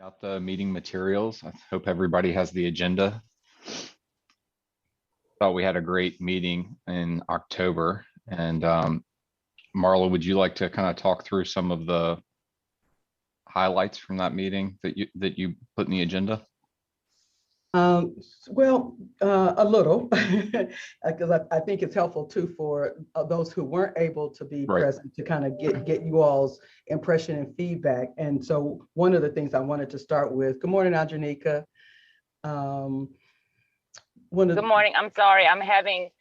Out the meeting materials. I hope everybody has the agenda. Thought we had a great meeting in October. And Marla, would you like to kind of talk through some of the highlights from that meeting that you put in the agenda? A little, because I think it's helpful too for those who weren't able to be present to kind of get you all's impression and feedback. And so one of the things I wanted to start with, good morning, Andronika. Good morning. I'm sorry, I'm having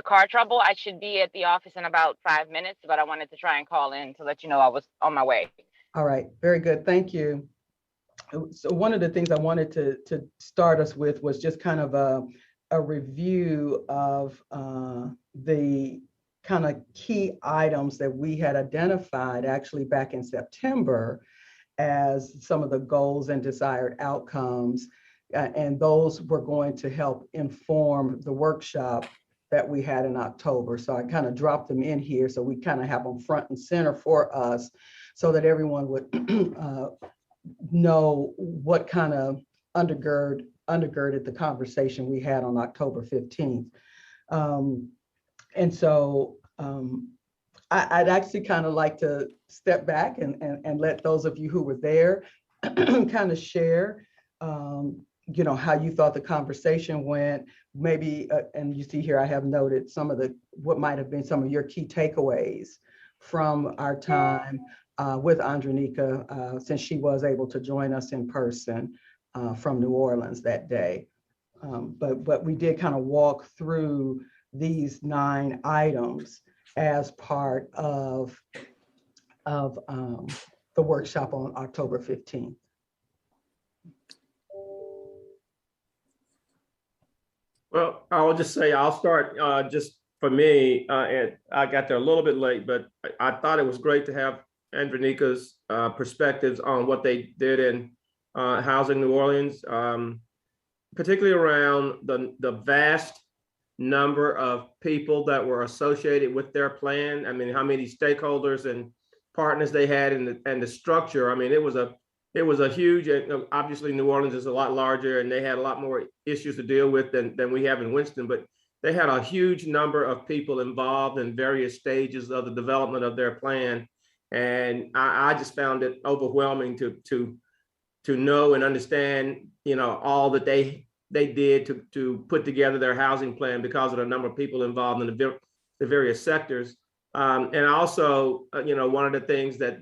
car trouble. I should be at the office in about 5 minutes, but I wanted to try and call in to let you know I was on my way. All right, very good. Thank you. So one of the things I wanted to start us with was just kind of a review of the kind of key items that we had identified actually back in September as some of the goals and desired outcomes. And those were going to help inform the workshop that we had in October. So I kind of dropped them in here so we kind of have them front and center for us so that everyone would know what kind of undergirded the conversation we had on October 15th. And so I'd actually kind of like to step back and let those of you who were there kind of share, you know, how you thought the conversation went, maybe, and you see here, I have noted some of what might have been some of your key takeaways from our time with Andronika, since she was able to join us in person from New Orleans that day. But we did kind of walk through these 9 items as part of the workshop on October 15th. Well, I'll just say, I'll start just for me, and I got there a little bit late, but I thought it was great to have Andronika's perspectives on what they did in housing New Orleans, particularly around the vast number of people that were associated with their plan. I mean, how many stakeholders and partners they had, and the structure. I mean, it was a huge, obviously New Orleans is a lot larger and they had a lot more issues to deal with than we have in Winston, but they had a huge number of people involved in various stages of the development of their plan. And I just found it overwhelming to know and understand, you know, all that they did to put together their housing plan because of the number of people involved in the various sectors. And also, you know, one of the things that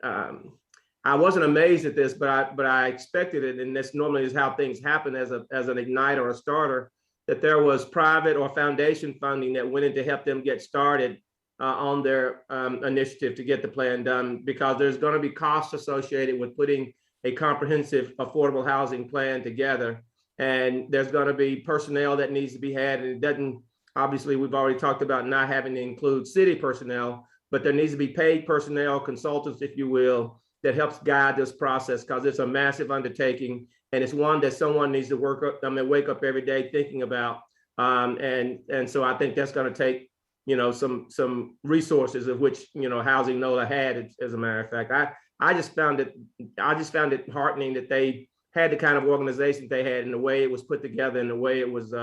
I wasn't amazed at this, but I expected it, and this normally is how things happen as an igniter or a starter, that there was private or foundation funding that went in to help them get started on their initiative to get the plan done, because there's going to be costs associated with putting a comprehensive affordable housing plan together. And there's going to be personnel that needs to be had. And it doesn't, obviously, we've already talked about not having to include city personnel, but there needs to be paid personnel, consultants, if you will, that helps guide this process, because it's a massive undertaking. And it's one that someone needs to wake up every day thinking about. And so I think that's going to take, you know, some resources, of which, you know, Housing NOLA had, as a matter of fact. I just found it heartening that they had the kind of organization they had, and the way it was put together, and the way it was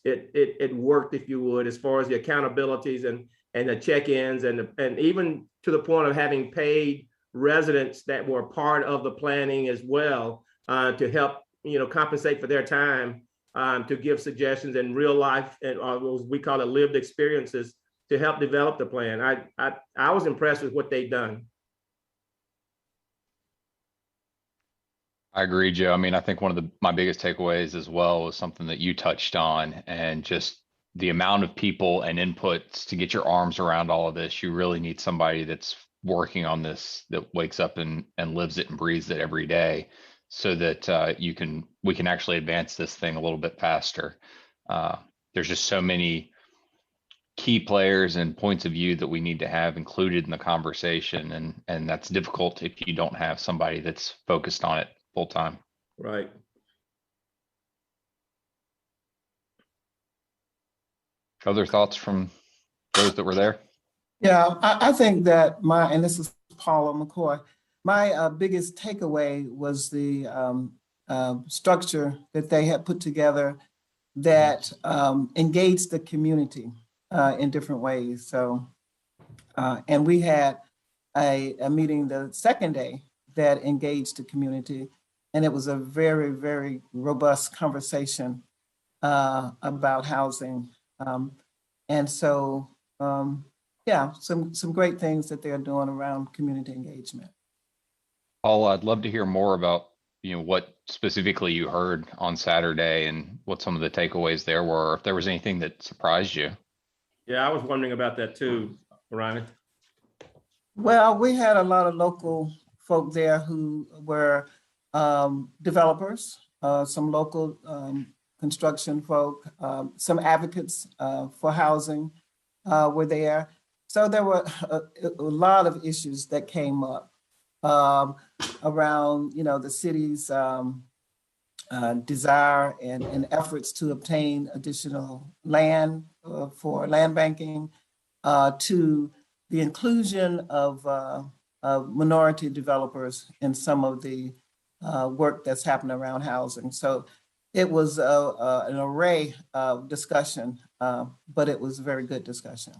it worked, if you would, as far as the accountabilities and the check-ins, and even to the point of having paid residents that were part of the planning as well, to help, you know, compensate for their time, to give suggestions and real life, and we call it lived experiences, to help develop the plan. I was impressed with what they've done. I agree, Joe. I mean, I think one of my biggest takeaways as well was something that you touched on, and just the amount of people and inputs to get your arms around all of this. You really need somebody that's working on this, that wakes up and lives it and breathes it every day, so that we can actually advance this thing a little bit faster. There's just so many key players and points of view that we need to have included in the conversation, and that's difficult if you don't have somebody that's focused on it full time. Right. Other thoughts from those that were there? Yeah, I think that and this is Paula McCoy, my biggest takeaway was the structure that they had put together that engaged the community in different ways. So, and we had a meeting the second day that engaged the community, and it was a very, very robust conversation about housing. And so, yeah, some great things that they're doing around community engagement. Paul, I'd love to hear more about, what specifically you heard on Saturday and what some of the takeaways there were, if there was anything that surprised you. Yeah, I was wondering about that too, Ryan. Well, we had a lot of local folk there who were developers, some local construction folk, some advocates for housing were there. So there were a lot of issues that came up around, the city's desire and efforts to obtain additional land for land banking, to the inclusion of minority developers in some of the work that's happening around housing. So it was an array of discussion, but it was a very good discussion.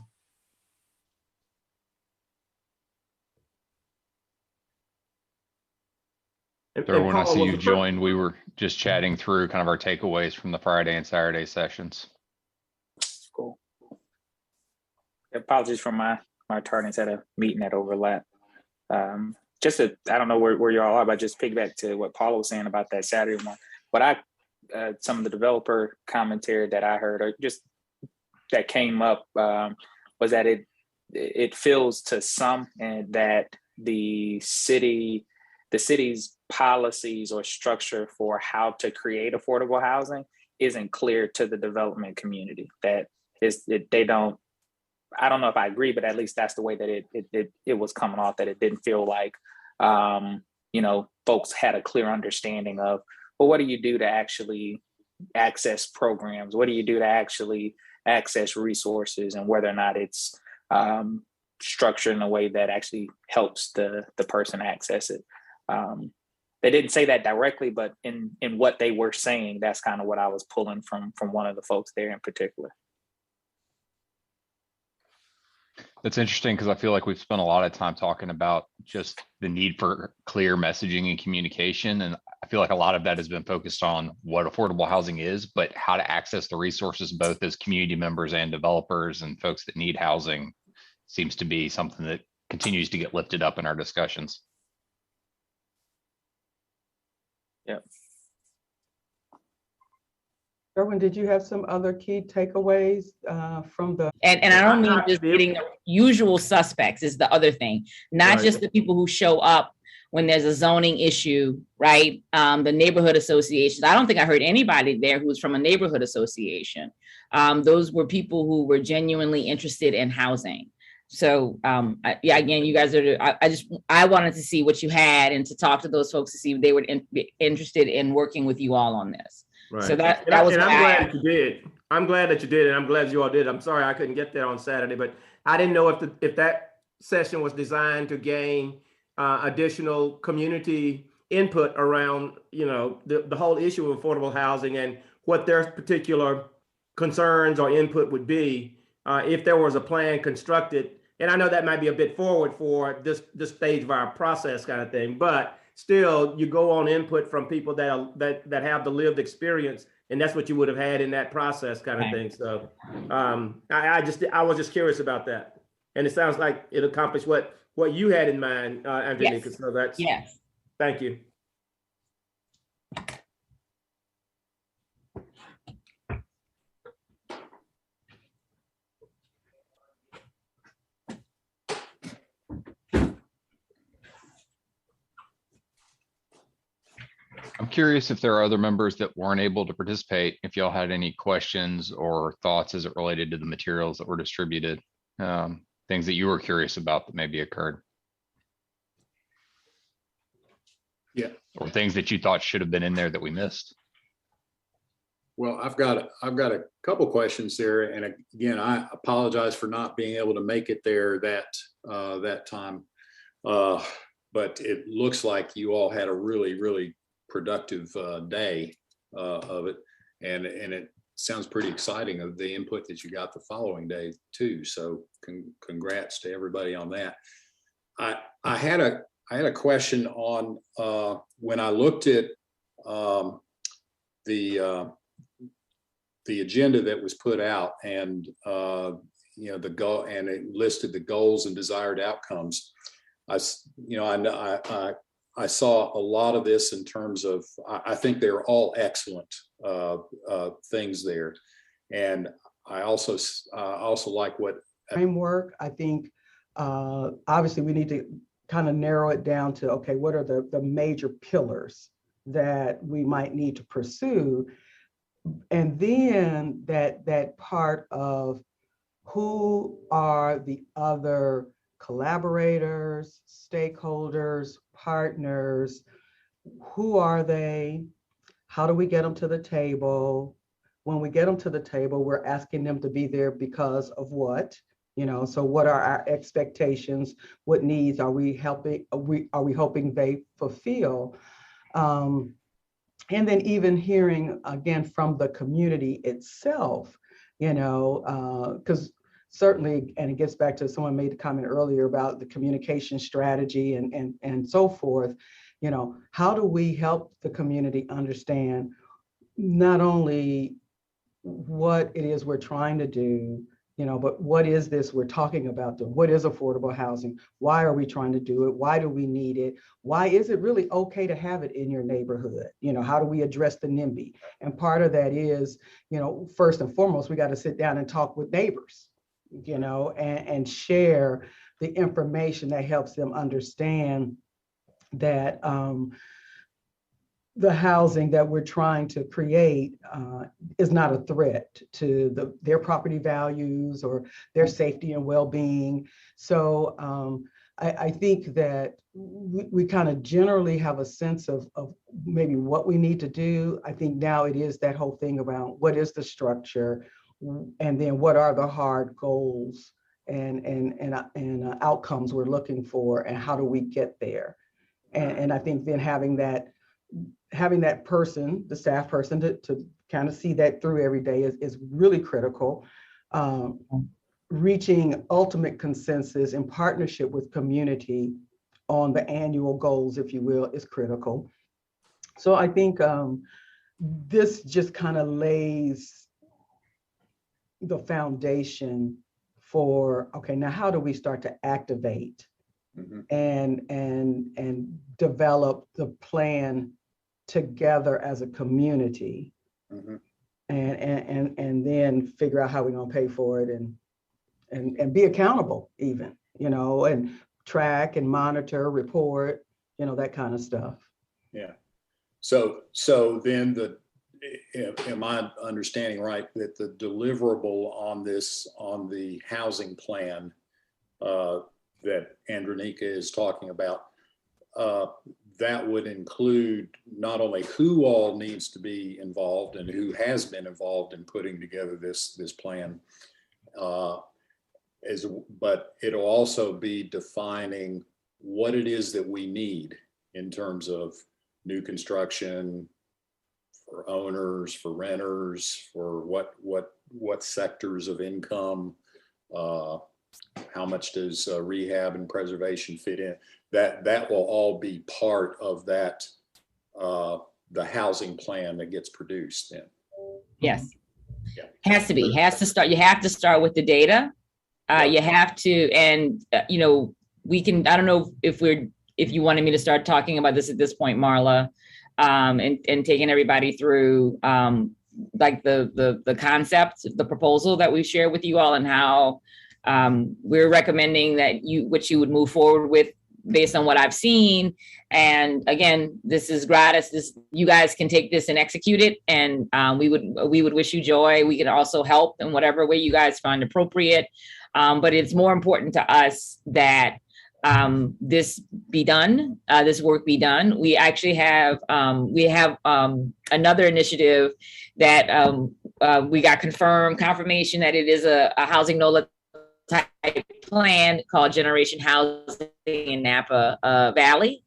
So when I see you joined, we were just chatting through kind of our takeaways from the Friday and Saturday sessions. Cool. Apologies for my attorneys had a meeting that overlapped. I don't know where you all are, but just piggyback to what Paula was saying about that Saturday one. What some of the developer commentary that I heard, or just that came up, was that it feels to some and that the city's policies or structure for how to create affordable housing isn't clear to the development community. I don't know if I agree, but at least that's the way that it was coming off, that it didn't feel like, folks had a clear understanding of, well, what do you do to actually access programs? What do you do to actually access resources, and whether or not it's structured in a way that actually helps the person access it. They didn't say that directly, but in what they were saying, that's kind of what I was pulling from one of the folks there in particular. That's interesting because I feel like we've spent a lot of time talking about just the need for clear messaging and communication. And I feel like a lot of that has been focused on what affordable housing is, but how to access the resources, both as community members and developers and folks that need housing, seems to be something that continues to get lifted up in our discussions. Yep. Erwin, did you have some other key takeaways from the? And I don't mean just getting the usual suspects is the other thing, not just the people who show up when there's a zoning issue, right? The neighborhood associations. I don't think I heard anybody there who was from a neighborhood association. Those were people who were genuinely interested in housing. So again, you guys are, I wanted to see what you had and to talk to those folks to see if they were interested in working with you all on this. Right. So that was. And I'm glad that you did. I'm glad that you did, and I'm glad you all did. I'm sorry I couldn't get there on Saturday, but I didn't know if that session was designed to gain additional community input around, the whole issue of affordable housing and what their particular concerns or input would be if there was a plan constructed. And I know that might be a bit forward for this stage of our process kind of thing, but still, you go on input from people that have the lived experience, and that's what you would have had in that process kind of thing. So I was just curious about that, and it sounds like it accomplished what you had in mind, Angelica. Yes. So that's Thank you. I'm curious if there are other members that weren't able to participate, if y'all had any questions or thoughts as it related to the materials that were distributed, things that you were curious about that maybe occurred. Yeah. Or things that you thought should have been in there that we missed. Well, I've got a couple questions there, and again, I apologize for not being able to make it there that time. but it looks like you all had a really, really productive day of it. And it sounds pretty exciting of the input that you got the following day too. So congrats to everybody on that. I had a question on when I looked at the agenda that was put out, and the goal, and it listed the goals and desired outcomes. I saw a lot of this in terms of, I think they're all excellent things there, and I also like what framework. I think obviously we need to kind of narrow it down to, okay, what are the major pillars that we might need to pursue? And then that part of who are the other collaborators, stakeholders, partners, who are they? How do we get them to the table? When we get them to the table, we're asking them to be there because of what? So what are our expectations? What needs are we helping? Are we hoping they fulfill? And then even hearing again from the community itself, because certainly, and it gets back to someone made a comment earlier about the communication strategy and so forth. How do we help the community understand not only what it is we're trying to do, but what is this we're talking about? What is affordable housing? Why are we trying to do it? Why do we need it? Why is it really okay to have it in your neighborhood? How do we address the NIMBY? And part of that is, first and foremost, we got to sit down and talk with neighbors, and share the information that helps them understand that the housing that we're trying to create is not a threat to their property values or their safety and well-being. So I think that we kind of generally have a sense of maybe what we need to do. I think now it is that whole thing around what is the structure, and then what are the hard goals and outcomes we're looking for, and how do we get there? And I think then having that person, the staff person, to kind of see that through every day is really critical. Reaching ultimate consensus in partnership with community on the annual goals, if you will, is critical. So I think this just kind of lays the foundation for, okay, now how do we start to activate and develop the plan together as a community, and then figure out how we're going to pay for it and be accountable even, and track and monitor, report, that kind of stuff. Yeah. So then am I understanding right that the deliverable on the housing plan that Andronika is talking about, that would include not only who all needs to be involved and who has been involved in putting together this plan, but it'll also be defining what it is that we need in terms of new construction, for owners, for renters, for what sectors of income, how much does rehab and preservation fit in? That will all be part of that, the housing plan that gets produced then. Yes. Yeah. Has to start. You have to start with the data. You have to, and we can, I don't know if you wanted me to start talking about this at this point, Marla, and taking everybody through like the concept, the proposal that we share with you all, and how we're recommending that you would move forward with based on what I've seen. And again, this is gratis. You guys can take this and execute it. And we would wish you joy. We can also help in whatever way you guys find appropriate. But it's more important to us that this be done, this work be done. We actually have, another initiative that we got confirmation that it is a housing no type plan called Generation Housing in Napa Valley.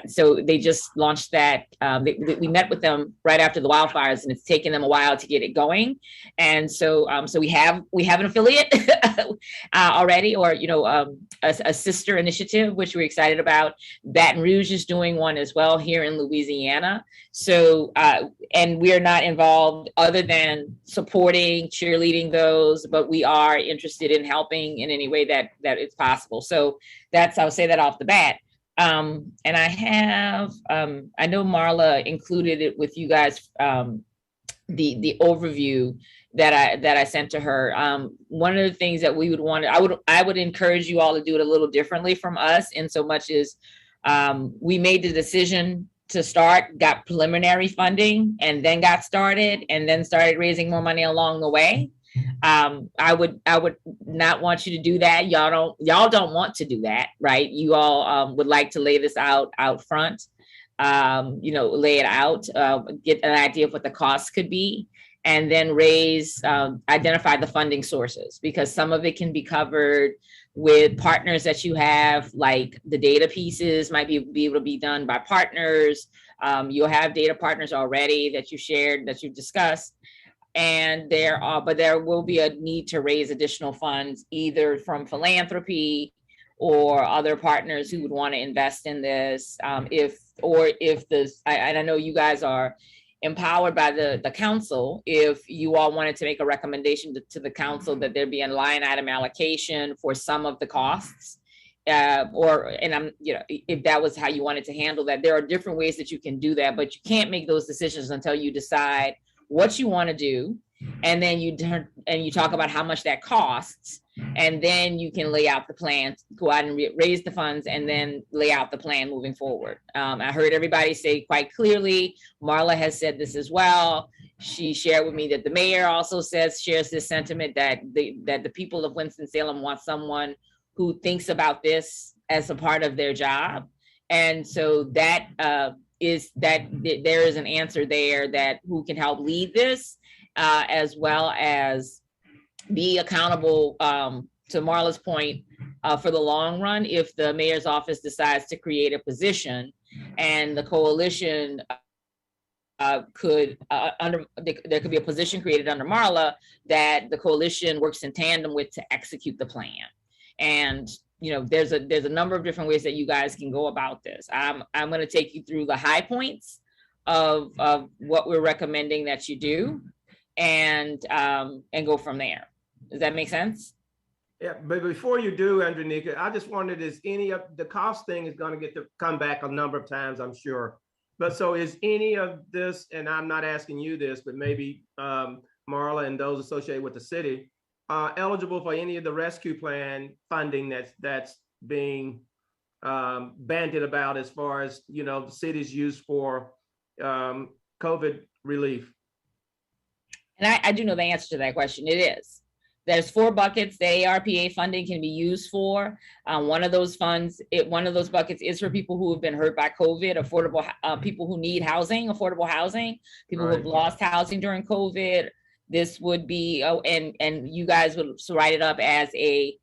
So they just launched that. We met with them right after the wildfires, and it's taken them a while to get it going. And so, so we have an affiliate already, or a sister initiative, which we're excited about. Baton Rouge is doing one as well here in Louisiana. So, and we are not involved other than supporting, cheerleading those, but we are interested in helping in any way that it's possible. So I'll say that off the bat. And I know Marla included it with you guys, the overview that I sent to her. One of the things that we would want to, I would encourage you all to do it a little differently from us, in so much as we made the decision to start, got preliminary funding, and then got started, and then started raising more money along the way. I would not want you to do that. Y'all don't want to do that, right? You all would like to lay this out front, lay it out, get an idea of what the costs could be, and then identify the funding sources, because some of it can be covered with partners that you have, like the data pieces might be able to be done by partners. You'll have data partners already that you shared, that you've discussed. And but there will be a need to raise additional funds, either from philanthropy or other partners who would want to invest in this. And I know you guys are empowered by the council. If you all wanted to make a recommendation to the council that there be a line item allocation for some of the costs, if that was how you wanted to handle that, there are different ways that you can do that, but you can't make those decisions until you decide what you want to do, and then you talk about how much that costs, and then you can lay out the plan, go out and raise the funds, and then lay out the plan moving forward. I heard everybody say quite clearly, Marla has said this as well. She shared with me that the mayor also shares this sentiment that the people of Winston-Salem want someone who thinks about this as a part of their job. And so that is that there is an answer there that who can help lead this, as well as be accountable, to Marla's point, for the long run. If the mayor's office decides to create a position, and the coalition there could be a position created under Marla that the coalition works in tandem with to execute the plan. And there's a number of different ways that you guys can go about this. I'm going to take you through the high points of what we're recommending that you do, and go from there. Does that make sense? Yeah, but before you do, Andronika, I just wondered, is any of the cost thing is going to get to come back a number of times, I'm sure. But so is any of this, and I'm not asking you this, but maybe Marla and those associated with the city, eligible for any of the rescue plan funding that's being bandied about, as far as the city's use for COVID relief? And I do know the answer to that question. It is. There's 4 buckets the ARPA funding can be used for. One of those buckets is for people who have been hurt by COVID, affordable people who need housing, affordable housing, people who have lost housing during COVID. This would be, and you guys would write it up as hey,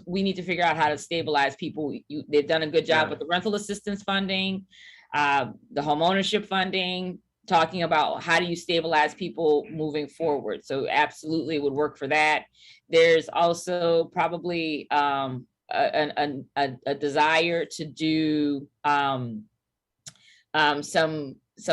we need to figure out how to stabilize people. They've done a good job with the rental assistance funding, the homeownership funding, talking about how do you stabilize people moving forward. So absolutely would work for that. There's also probably a desire to do some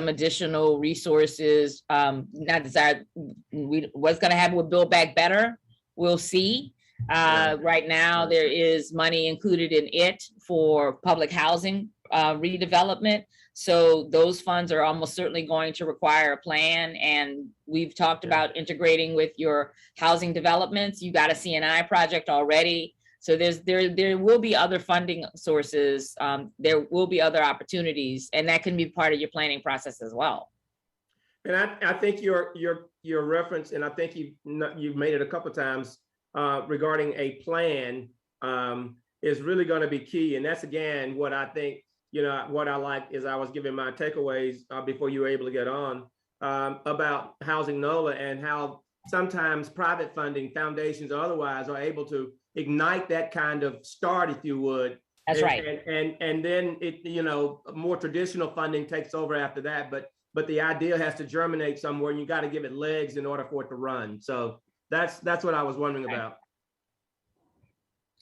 additional resources, not desired. What's going to happen with Build Back Better, we'll see. Right now, there is money included in it for public housing redevelopment. So those funds are almost certainly going to require a plan. And we've talked about integrating with your housing developments. You got a CNI project already. So there will be other funding sources. There will be other opportunities, and that can be part of your planning process as well. And I think your reference, and I think you've made it a couple of times regarding a plan, is really going to be key. And that's again what I think. What I like is I was giving my takeaways before you were able to get on about housing NOLA, and how sometimes private funding, foundations or otherwise, are able to ignite that kind of start, if you would. That's right. And then it, you know, more traditional funding takes over after that. But the idea has to germinate somewhere, and you got to give it legs in order for it to run. So that's what I was wondering about.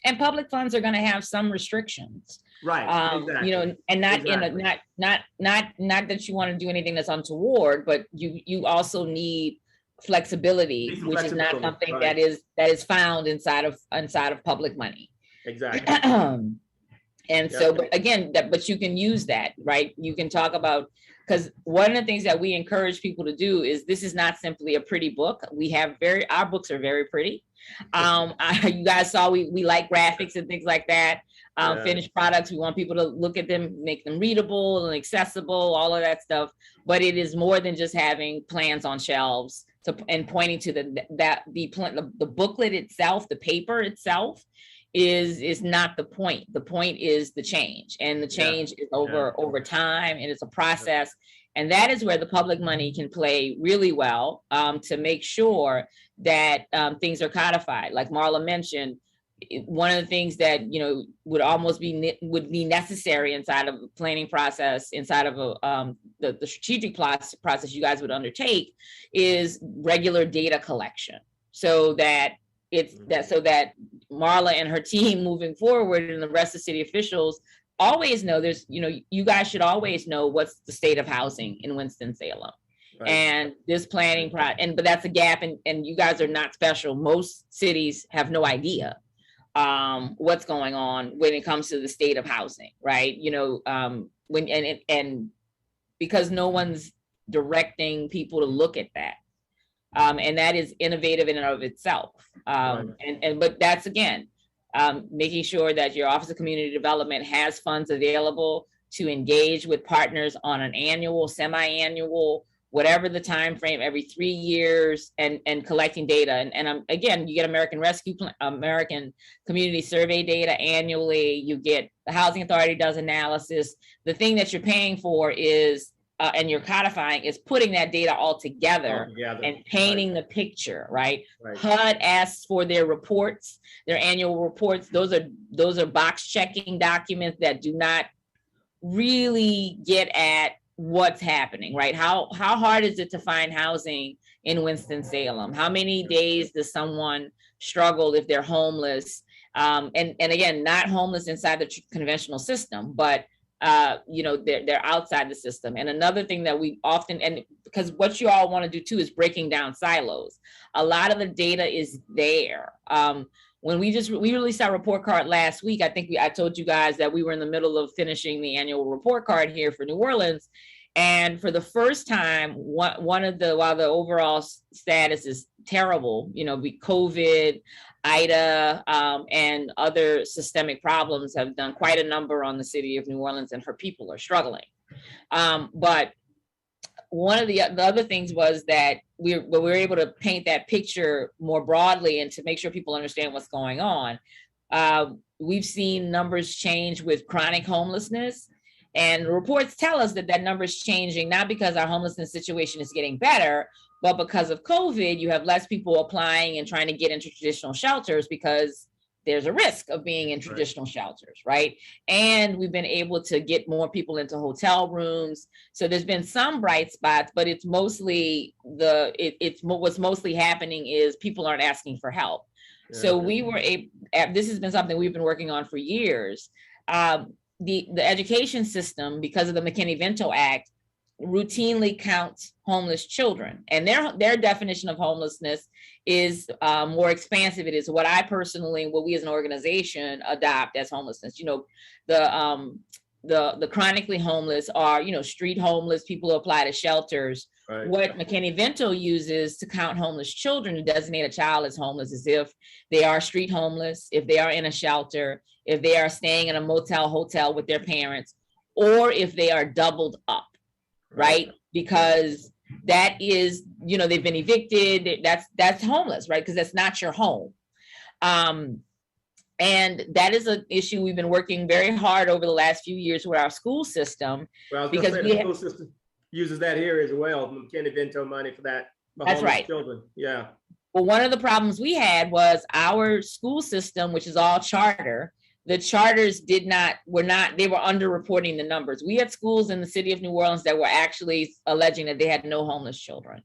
And public funds are going to have some restrictions, right? Exactly. You know, and not exactly. Not that you want to do anything that's untoward, but you also need flexibility, which is not something right. that is found inside of public money. Exactly. And so, but again, but you can use that, right? You can talk about, because one of the things that we encourage people to do is, this is not simply a pretty book. We have our books are very pretty. You guys saw we like graphics and things like that. Finished products, we want people to look at them, make them readable and accessible, all of that stuff. But it is more than just having plans on shelves and pointing to the booklet itself, the paper itself is not the point. The point is the change, and the change is over time, and it's a process. And that is where the public money can play really well, to make sure that things are codified. Like Marla mentioned, one of the things that, you know, would almost be necessary inside of the planning process, inside of the strategic process you guys would undertake, is regular data collection, so that Marla and her team moving forward, and the rest of city officials always know you guys should always know what's the state of housing in Winston-Salem. Right. And this planning but that's a gap, and you guys are not special. Most cities have no idea what's going on when it comes to the state of housing, right? You know, because no one's directing people to look at that. And that is innovative in and of itself. But that's, again, making sure that your Office of Community Development has funds available to engage with partners on an annual, semi-annual, whatever the time frame, every 3 years, and collecting data. And again, you get American Community Survey data annually. You get the Housing Authority does analysis. The thing that you're paying for is and you're codifying is putting that data all together and painting the picture, right? HUD asks for their reports, their annual reports. Those are box checking documents that do not really get at what's happening, right? How hard is it to find housing in Winston-Salem? How many days does someone struggle if they're homeless? And again, not homeless inside the conventional system, but you know, they're outside the system. And another thing that we often, and because what you all want to do too is breaking down silos. A lot of the data is there. When we released our report card last week, I told you guys that we were in the middle of finishing the annual report card here for New Orleans. And for the first time, while the overall status is terrible, you know, COVID, Ida, and other systemic problems have done quite a number on the city of New Orleans, and her people are struggling. But one of the other things was that we were able to paint that picture more broadly and to make sure people understand what's going on. We've seen numbers change with chronic homelessness, and reports tell us that number is changing, not because our homelessness situation is getting better, but because of COVID, you have less people applying and trying to get into traditional shelters because there's a risk of being in traditional shelters, right? And we've been able to get more people into hotel rooms. So there's been some bright spots, but it's mostly what's mostly happening is people aren't asking for help. Yeah. So this has been something we've been working on for years. The education system, because of the McKinney-Vento Act, routinely counts homeless children, and their definition of homelessness is more expansive. It is what we as an organization adopt as homelessness. You know, the chronically homeless are, you know, street homeless, people who apply to shelters. Right. What McKinney-Vento uses to count homeless children, to designate a child as homeless, is if they are street homeless, if they are in a shelter, if they are staying in a motel, hotel with their parents, or if they are doubled up. Right? Because that is, you know, they've been evicted. That's homeless, right? Because that's not your home. And that is an issue we've been working very hard over the last few years with our school system. Well, because the school system uses that here as well, McKinney-Vento money for that. That's right. Children. Yeah. Well, one of the problems we had was our school system, which is all charter. The charters they were underreporting the numbers. We had schools in the city of New Orleans that were actually alleging that they had no homeless children.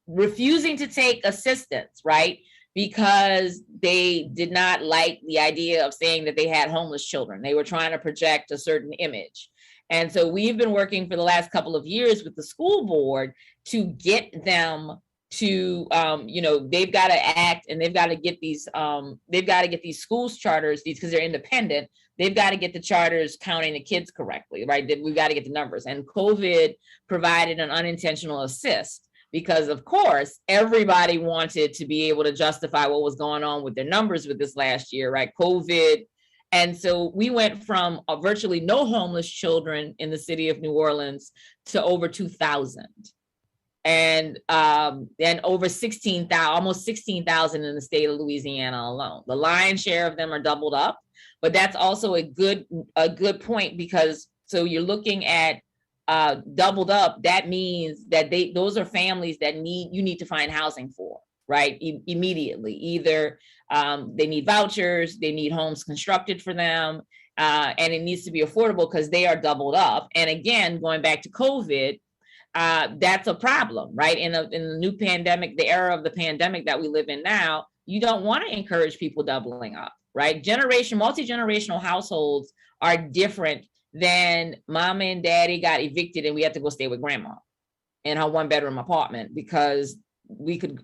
Refusing to take assistance, right? Because they did not like the idea of saying that they had homeless children. They were trying to project a certain image. And so we've been working for the last couple of years with the school board to get them to, they've got to act, and they've got to get these schools charters, because they're independent. They've got to get the charters counting the kids correctly, right? We've got to get the numbers. And COVID provided an unintentional assist, because of course, everybody wanted to be able to justify what was going on with their numbers with this last year, right? COVID. And so we went from virtually no homeless children in the city of New Orleans to over 2,000. And then over 16,000, almost 16,000 in the state of Louisiana alone. The lion's share of them are doubled up, but that's also a good point, because so you're looking at doubled up. That means that those are families that you need to find housing for, right? Immediately, either they need vouchers, they need homes constructed for them, and it needs to be affordable because they are doubled up. And again, going back to COVID, that's a problem, right? In the new pandemic, the era of the pandemic that we live in now, you don't want to encourage people doubling up, right? Multi-generational households are different than mama and daddy got evicted and we had to go stay with grandma in her 1-bedroom apartment because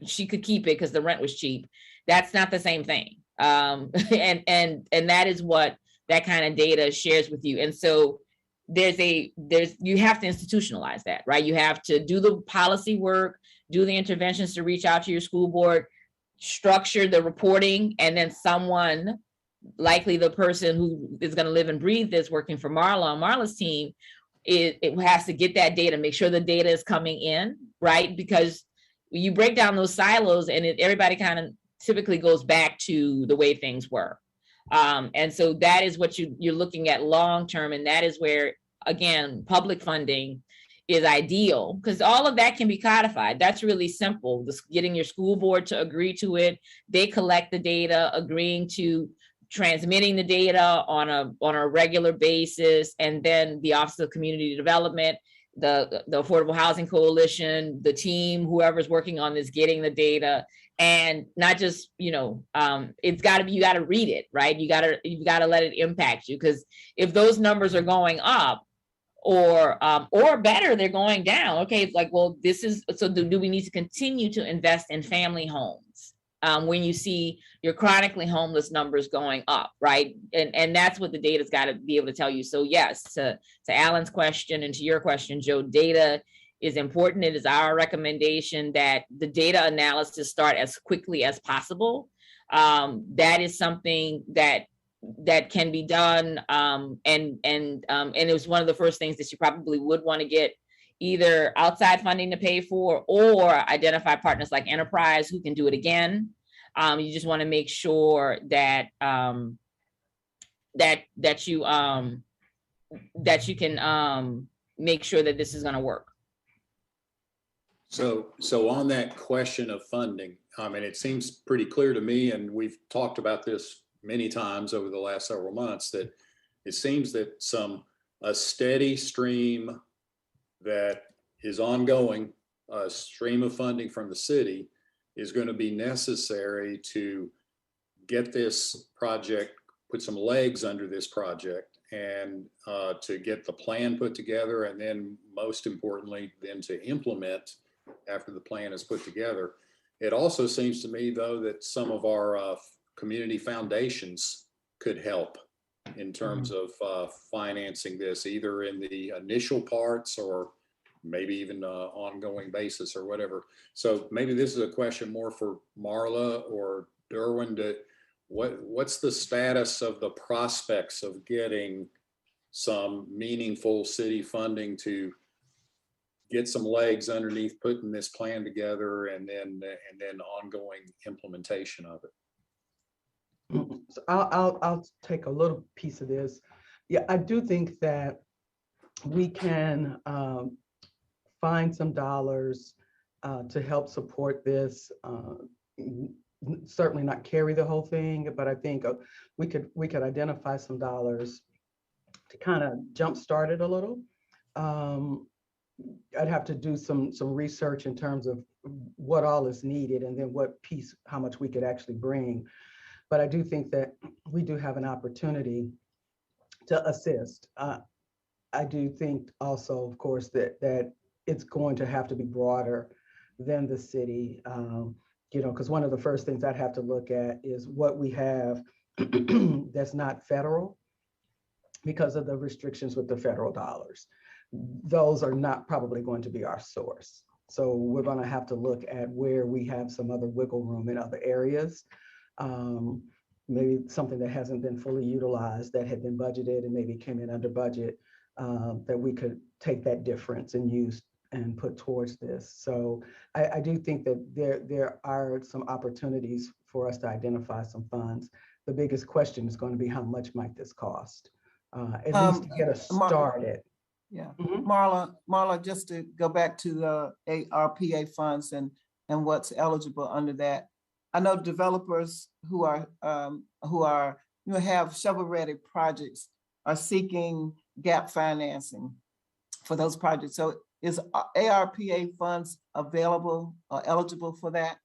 she could keep it because the rent was cheap. That's not the same thing. And that is what that kind of data shares with you. And so you have to institutionalize that, right? You have to do the policy work, do the interventions to reach out to your school board, structure the reporting, and then someone, likely the person who is going to live and breathe this, working for Marla on Marla's team, it has to get that data, make sure the data is coming in, right? Because you break down those silos and everybody kind of typically goes back to the way things were. And so that is what you're looking at long-term. And that is where, again, public funding is ideal, because all of that can be codified. That's really simple. Getting your school board to agree to it. They collect the data, agreeing to transmitting the data on a regular basis. And then the Office of Community Development, the Affordable Housing Coalition, the team, whoever's working on this, getting the data. And not just, it's got to be, you got to read it, right? You got to let it impact you, because if those numbers are going up or better, they're going down. Okay, it's like, well, do we need to continue to invest in family homes when you see your chronically homeless numbers going up, right? And that's what the data's got to be able to tell you. So yes, to Alan's question and to your question, Joe, data is important. It is our recommendation that the data analysis start as quickly as possible. That is something that can be done. And it was one of the first things that you probably would want to get either outside funding to pay for, or identify partners like Enterprise who can do it again. You just want to make sure that that you can make sure that this is going to work. So on that question of funding, I mean, it seems pretty clear to me, and we've talked about this many times over the last several months, that it seems that a steady stream that is ongoing, a stream of funding from the city, is going to be necessary to get this project, put some legs under this project, and to get the plan put together, and then most importantly, then to implement after the plan is put together. It also seems to me, though, that some of our community foundations could help in terms of financing this, either in the initial parts or maybe even ongoing basis or whatever. So maybe this is a question more for Marla or Derwin. What's the status of the prospects of getting some meaningful city funding to get some legs underneath putting this plan together, and then ongoing implementation of it? So I'll take a little piece of this. Yeah, I do think that we can find some dollars to help support this. Certainly not carry the whole thing, but I think we could identify some dollars to kind of jumpstart it a little. I'd have to do some research in terms of what all is needed and then how much we could actually bring. But I do think that we do have an opportunity to assist. I do think also, of course, that it's going to have to be broader than the city. Because one of the first things I'd have to look at is what we have that's not federal because of the restrictions with the federal dollars. Those are not probably going to be our source. So we're going to have to look at where we have some other wiggle room in other areas. Maybe something that hasn't been fully utilized that had been budgeted and maybe came in under budget, that we could take that difference and use and put towards this. So I do think that there are some opportunities for us to identify some funds. The biggest question is going to be how much might this cost, at least to get us started. Yeah, Marla, just to go back to the ARPA funds and what's eligible under that. I know developers who have shovel-ready projects are seeking gap financing for those projects. So is ARPA funds available or eligible for that?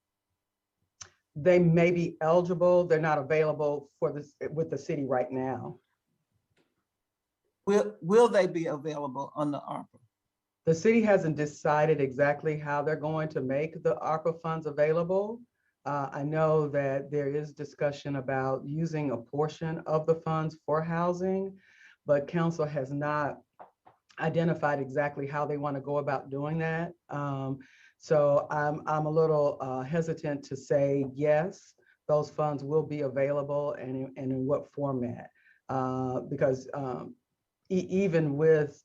They may be eligible. They're not available for this with the city right now. Will they be available on the ARPA? The city hasn't decided exactly how they're going to make the ARPA funds available. I know that there is discussion about using a portion of the funds for housing, but council has not identified exactly how they want to go about doing that. So I'm a little hesitant to say yes, those funds will be available and in what format, because even with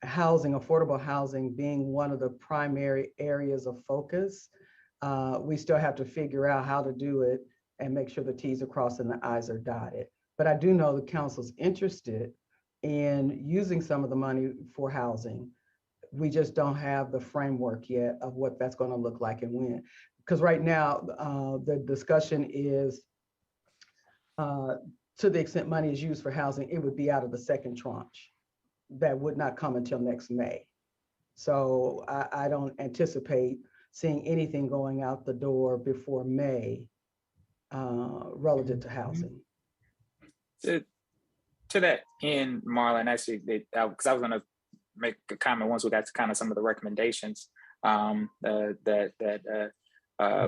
housing, affordable housing being one of the primary areas of focus, we still have to figure out how to do it and make sure the T's are crossed and the I's are dotted. But I do know the council's interested in using some of the money for housing. We just don't have the framework yet of what that's going to look like and when. Because right now, the discussion is, to the extent money is used for housing, it would be out of the second tranche. That would not come until next May. So I don't anticipate seeing anything going out the door before May relative to housing. To that end, Marlon, actually, because I was going to make a comment once we got to kind of some of the recommendations that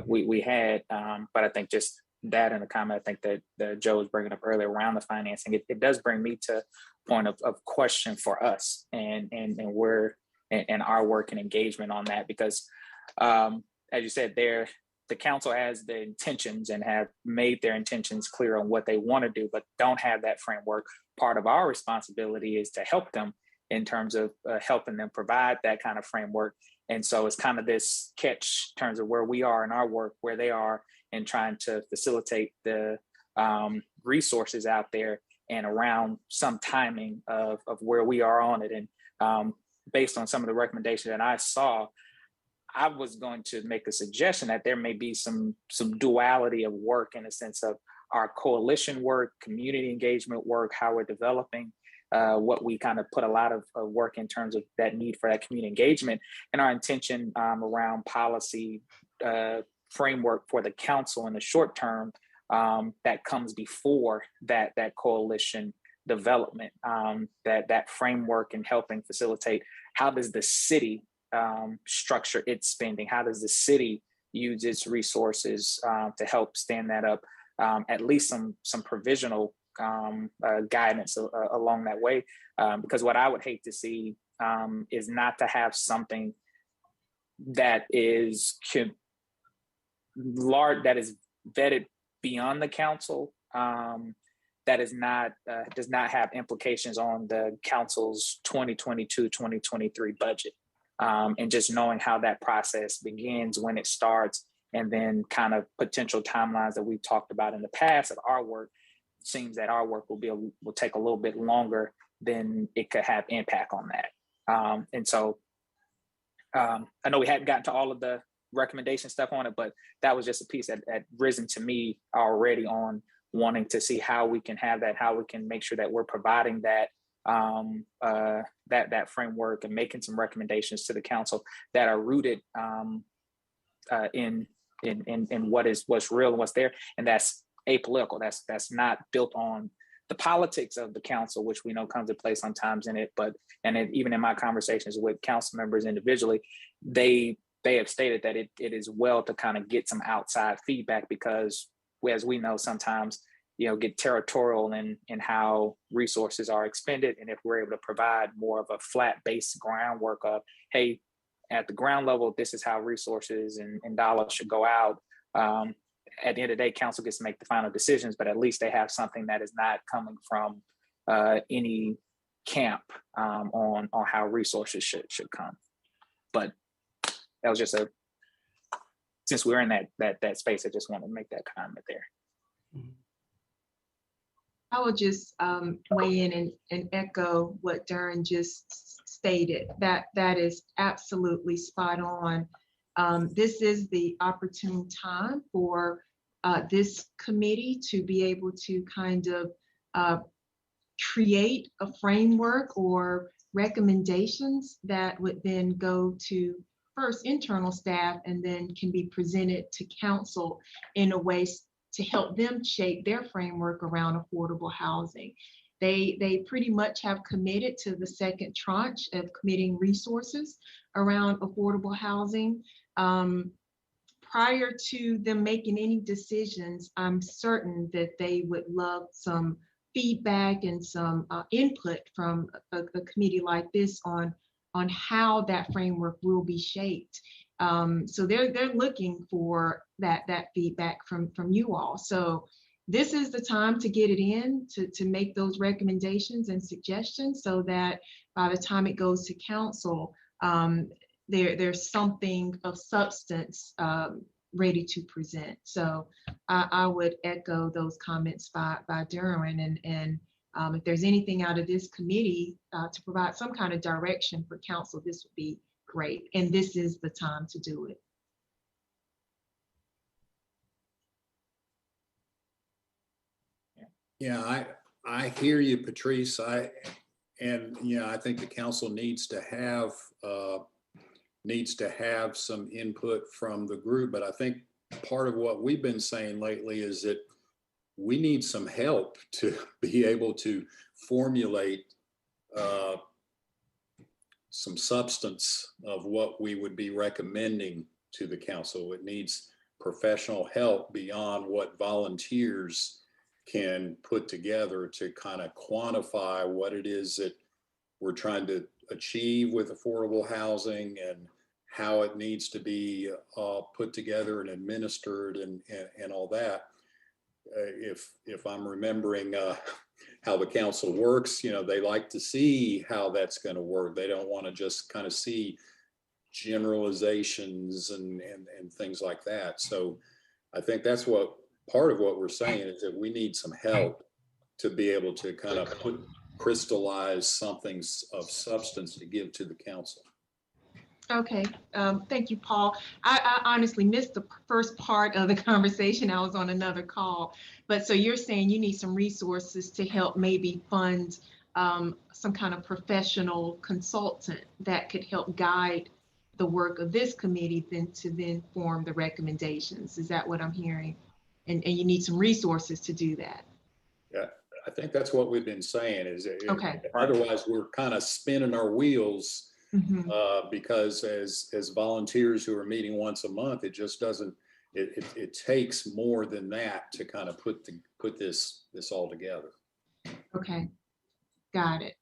we had, but I think just that and the comment I think that Joe was bringing up earlier around the financing, it does bring me to a point of question for us and we're and our work and engagement on that, because as you said there, the council has the intentions and have made their intentions clear on what they want to do, but don't have that framework. Part of our responsibility is to help them in terms of helping them provide that kind of framework. And so it's kind of this catch in terms of where we are in our work, where they are, and trying to facilitate the resources out there and around some timing of where we are on it. And based on some of the recommendations that I saw, I was going to make a suggestion that there may be some duality of work in a sense of our coalition work, community engagement work, how we're developing what we kind of put a lot of work in terms of that need for that community engagement, and our intention around policy framework for the council in the short term that comes before that coalition development, that framework and helping facilitate how does the city structure its spending, how does the city use its resources to help stand that up, at least some provisional guidance along that way, because what I would hate to see is not to have something that is large, that is vetted beyond the council, that is not does not have implications on the council's 2022-2023 budget, and just knowing how that process begins, when it starts, and then kind of potential timelines that we've talked about in the past of our work. Seems that our work will take a little bit longer than it could have impact on that. And so I know we hadn't gotten to all of the recommendation stuff on it, but that was just a piece that had risen to me already on wanting to see how we can have that, how we can make sure that we're providing that that framework and making some recommendations to the council that are rooted in what's real and what's there, and that's apolitical. That's not built on the politics of the council, which we know comes into play sometimes in it. But even in my conversations with council members individually, they have stated that it is well to kind of get some outside feedback, because as we know, sometimes get territorial in how resources are expended. And if we're able to provide more of a flat-based groundwork of, hey, at the ground level, this is how resources and dollars should go out. At the end of the day, council gets to make the final decisions, but at least they have something that is not coming from any camp on how resources should come. But that was just since we're in that space, I just wanted to make that comment there. I will just weigh in and echo what Darren just stated. That is absolutely spot on. This is the opportune time for this committee to be able to kind of create a framework or recommendations that would then go to first internal staff and then can be presented to council in a way to help them shape their framework around affordable housing. They pretty much have committed to the second tranche of committing resources around affordable housing. Prior to them making any decisions, I'm certain that they would love some feedback and some input from a committee like this on how that framework will be shaped. So they're looking for that feedback from you all. So this is the time to get it in, to make those recommendations and suggestions, so that by the time it goes to council, there's something of substance ready to present. So I would echo those comments by Darren, and if there's anything out of this committee to provide some kind of direction for council, this would be great. And this is the time to do it. Yeah, I hear you, Patrice. I think the council needs to have some input from the group. But I think part of what we've been saying lately is that we need some help to be able to formulate some substance of what we would be recommending to the council. It needs professional help beyond what volunteers can put together to kind of quantify what it is that we're trying to achieve with affordable housing and how it needs to be put together and administered and all that. If I'm remembering how the council works, they like to see how that's going to work. They don't want to just kind of see generalizations and things like that. So I think that's part of what we're saying is that we need some help to be able to kind of crystallize something of substance to give to the council. Okay, thank you, Paul. I honestly missed the first part of the conversation. I was on another call. But so you're saying you need some resources to help maybe fund some kind of professional consultant that could help guide the work of this committee to form the recommendations. Is that what I'm hearing? And you need some resources to do that. Yeah, I think that's what we've been saying is okay. Otherwise we're kind of spinning our wheels. Mm-hmm. Because as volunteers who are meeting once a month, it just doesn't. It takes more than that to kind of put this all together. Okay, got it.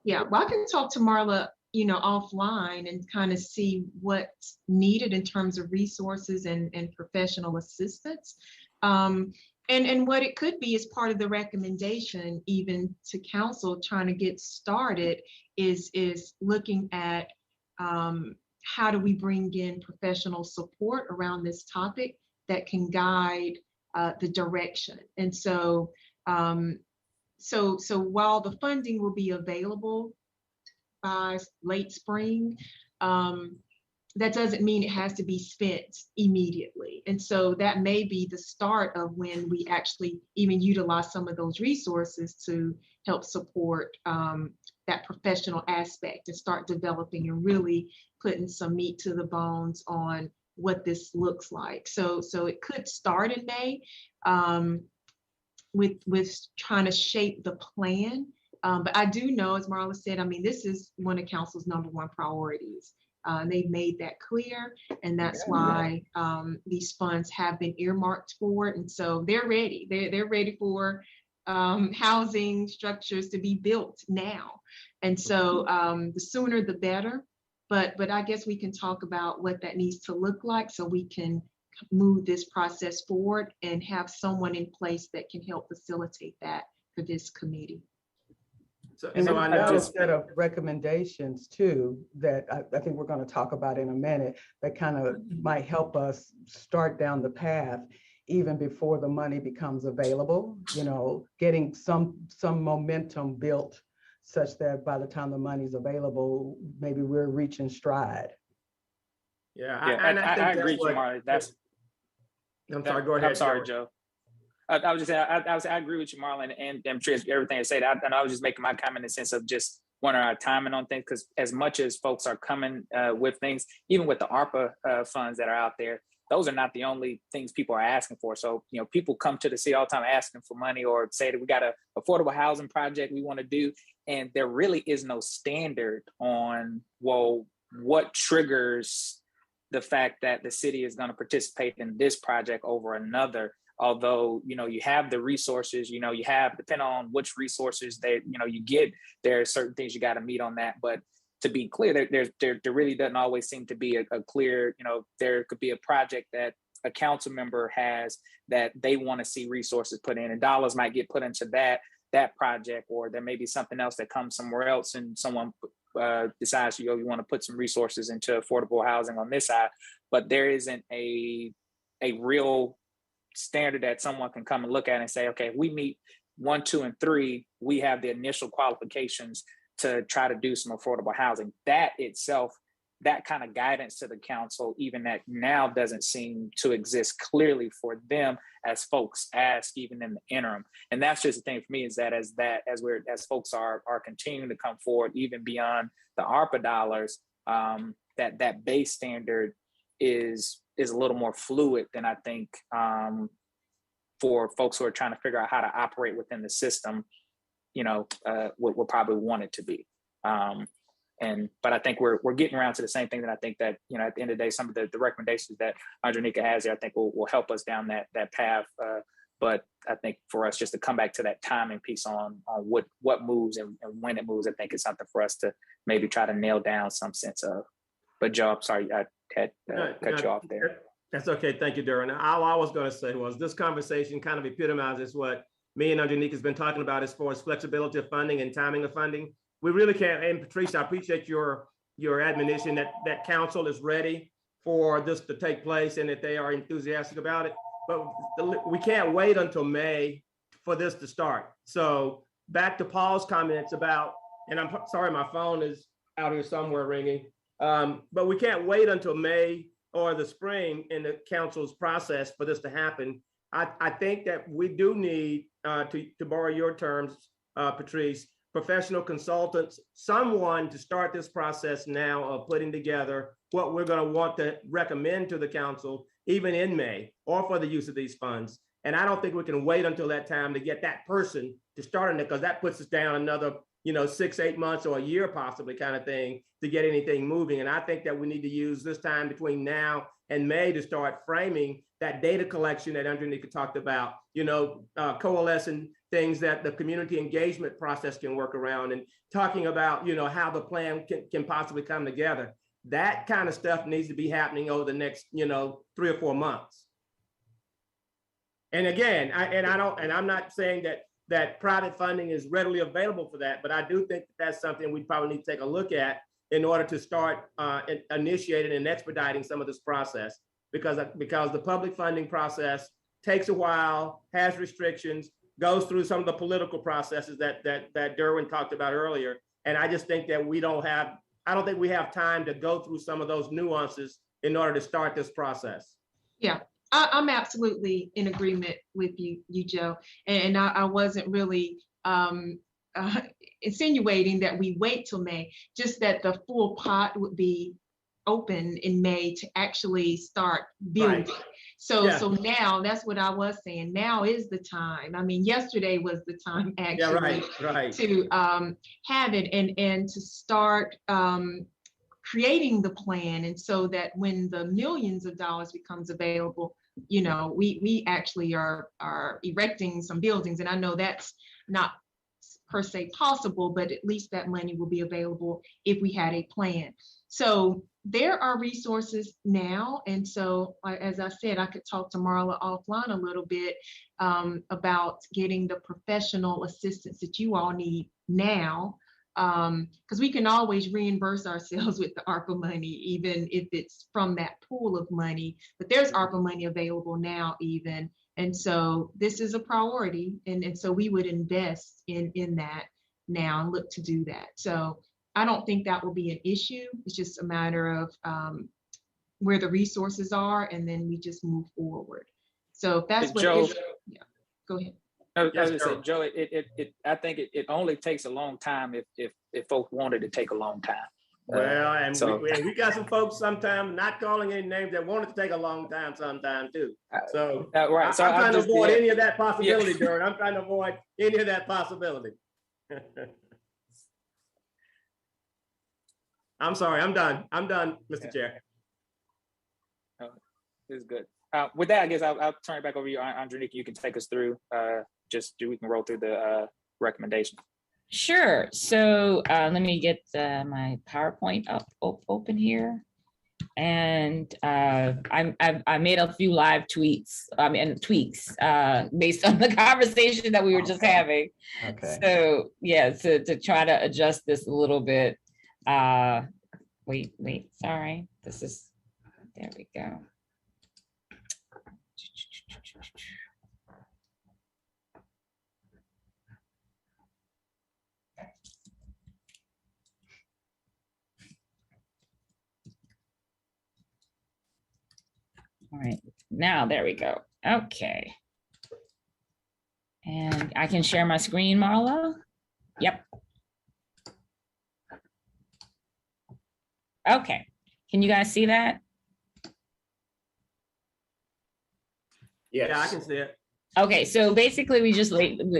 Yeah, well, I can talk to Marla, offline and kind of see what's needed in terms of resources and professional assistance. And what it could be as part of the recommendation, even to council trying to get started, is looking at how do we bring in professional support around this topic that can guide the direction. And so while the funding will be available by late spring, that doesn't mean it has to be spent immediately. And so that may be the start of when we actually even utilize some of those resources to help support that professional aspect and start developing and really putting some meat to the bones on what this looks like. So it could start in May with trying to shape the plan. But I do know, as Marla said, I mean, this is one of council's #1 priorities. They've made that clear, and that's why these funds have been earmarked for it. And so they're ready. They're ready for housing structures to be built now. And so the sooner the better. But I guess we can talk about what that needs to look like so we can move this process forward and have someone in place that can help facilitate that for this committee. So I know a set of recommendations too that I think we're going to talk about in a minute that kind of might help us start down the path even before the money becomes available, you know, getting some momentum built such that by the time the money's available, maybe we're reaching stride. Yeah, I agree, Jamar. I'm sorry, go ahead. I'm sorry, Joe. I was just saying, I agree with you, Marlon, and I'm sure everything I said. And I was just making my comment in the sense of just wondering our timing on things, because as much as folks are coming with things, even with the ARPA funds that are out there, those are not the only things people are asking for. So, you know, people come to the city all the time asking for money or say that we got an affordable housing project we want to do. And there really is no standard on, well, what triggers the fact that the city is going to participate in this project over another. Although, you know, you have the resources, you know, you have, depending on which resources that, you know, you get, there are certain things you got to meet on that. But to be clear, there really doesn't always seem to be a clear, you know, there could be a project that a council member has that they want to see resources put in, and dollars might get put into that project, or there may be something else that comes somewhere else and someone decides, you know, you want to put some resources into affordable housing on this side, but there isn't a real standard that someone can come and look at and say, okay, if we meet 1, 2, and 3, we have the initial qualifications to try to do some affordable housing. That itself, that kind of guidance to the council, even that now doesn't seem to exist clearly for them as folks ask, even in the interim. And that's just the thing for me, is that as folks are continuing to come forward, even beyond the ARPA dollars, that base standard is a little more fluid than I think for folks who are trying to figure out how to operate within the system, you know, would probably want it to be. But I think we're getting around to the same thing that I think that, you know, at the end of the day, some of the recommendations that Andronika has there, I think will help us down that path. But I think for us just to come back to that timing piece on what moves and when it moves, I think is something for us to maybe try to nail down some sense of. But Joe, I'm sorry, I had cut you off there. That's okay. Thank you, Darren. All I was going to say was this conversation kind of epitomizes what me and Andronika has been talking about as far as flexibility of funding and timing of funding. We really can't, and Patrice, I appreciate your admonition that council is ready for this to take place and that they are enthusiastic about it. But we can't wait until May for this to start. So back to Paul's comments about, and I'm sorry, my phone is out here somewhere ringing. But we can't wait until May or the spring in the council's process for this to happen. I think that we do need, to borrow your terms, Patrice, professional consultants, someone to start this process now of putting together what we're going to want to recommend to the council, even in May, or for the use of these funds. And I don't think we can wait until that time to get that person to start on it, because that puts us down another, 6, 8 months or a year possibly kind of thing to get anything moving. And I think that we need to use this time between now and May to start framing that data collection that Andronika talked about, coalescing things that the community engagement process can work around, and talking about, how the plan can possibly come together. That kind of stuff needs to be happening over the next, 3 or 4 months. And again, I'm not saying that private funding is readily available for that, but I do think that's something we probably need to take a look at in order to start initiating and expediting some of this process, because the public funding process takes a while, has restrictions, goes through some of the political processes that Derwin talked about earlier. And I just think that I don't think we have time to go through some of those nuances in order to start this process. Yeah, I'm absolutely in agreement with you, Joe. And I wasn't really insinuating that we wait till May, just that the full pot would be open in May to actually start building. Right. So now that's what I was saying. Now is the time. I mean, yesterday was the time actually to have it and to start creating the plan. And so that when the millions of dollars becomes available, you know, we actually are erecting some buildings. And I know that's not per se possible, but at least that money will be available if we had a plan. So there are resources now. And so, as I said, I could talk to Marla offline a little bit about getting the professional assistance that you all need now, because we can always reimburse ourselves with the ARPA money, even if it's from that pool of money. But there's ARPA money available now even. And so this is a priority. And so we would invest in that now and look to do that. So I don't think that will be an issue. It's just a matter of where the resources are, and then we just move forward. So if that's what Joe, yeah, go ahead. Joe, I think it only takes a long time if folks wanted to take a long time. Well, and we got some folks sometimes, not calling any names, that wanted to take a long time sometime too. So, right. So I'm trying to avoid any of that possibility, Darren. I'm trying to avoid any of that possibility. I'm sorry, I'm done, Mr. Chair. This is good. With that, I guess I'll turn it back over to you, Andrew. You can take us through, we can roll through the recommendation. Sure. So let me get my PowerPoint open here. And I made a few live tweets and tweaks based on the conversation that we were just having. Okay. So yeah, to try to adjust this a little bit. Wait, sorry. There we go. All right, now there we go. Okay. And I can share my screen, Marla? Yep. Okay, can you guys see that? Yes. Yeah, I can see it. Okay, so basically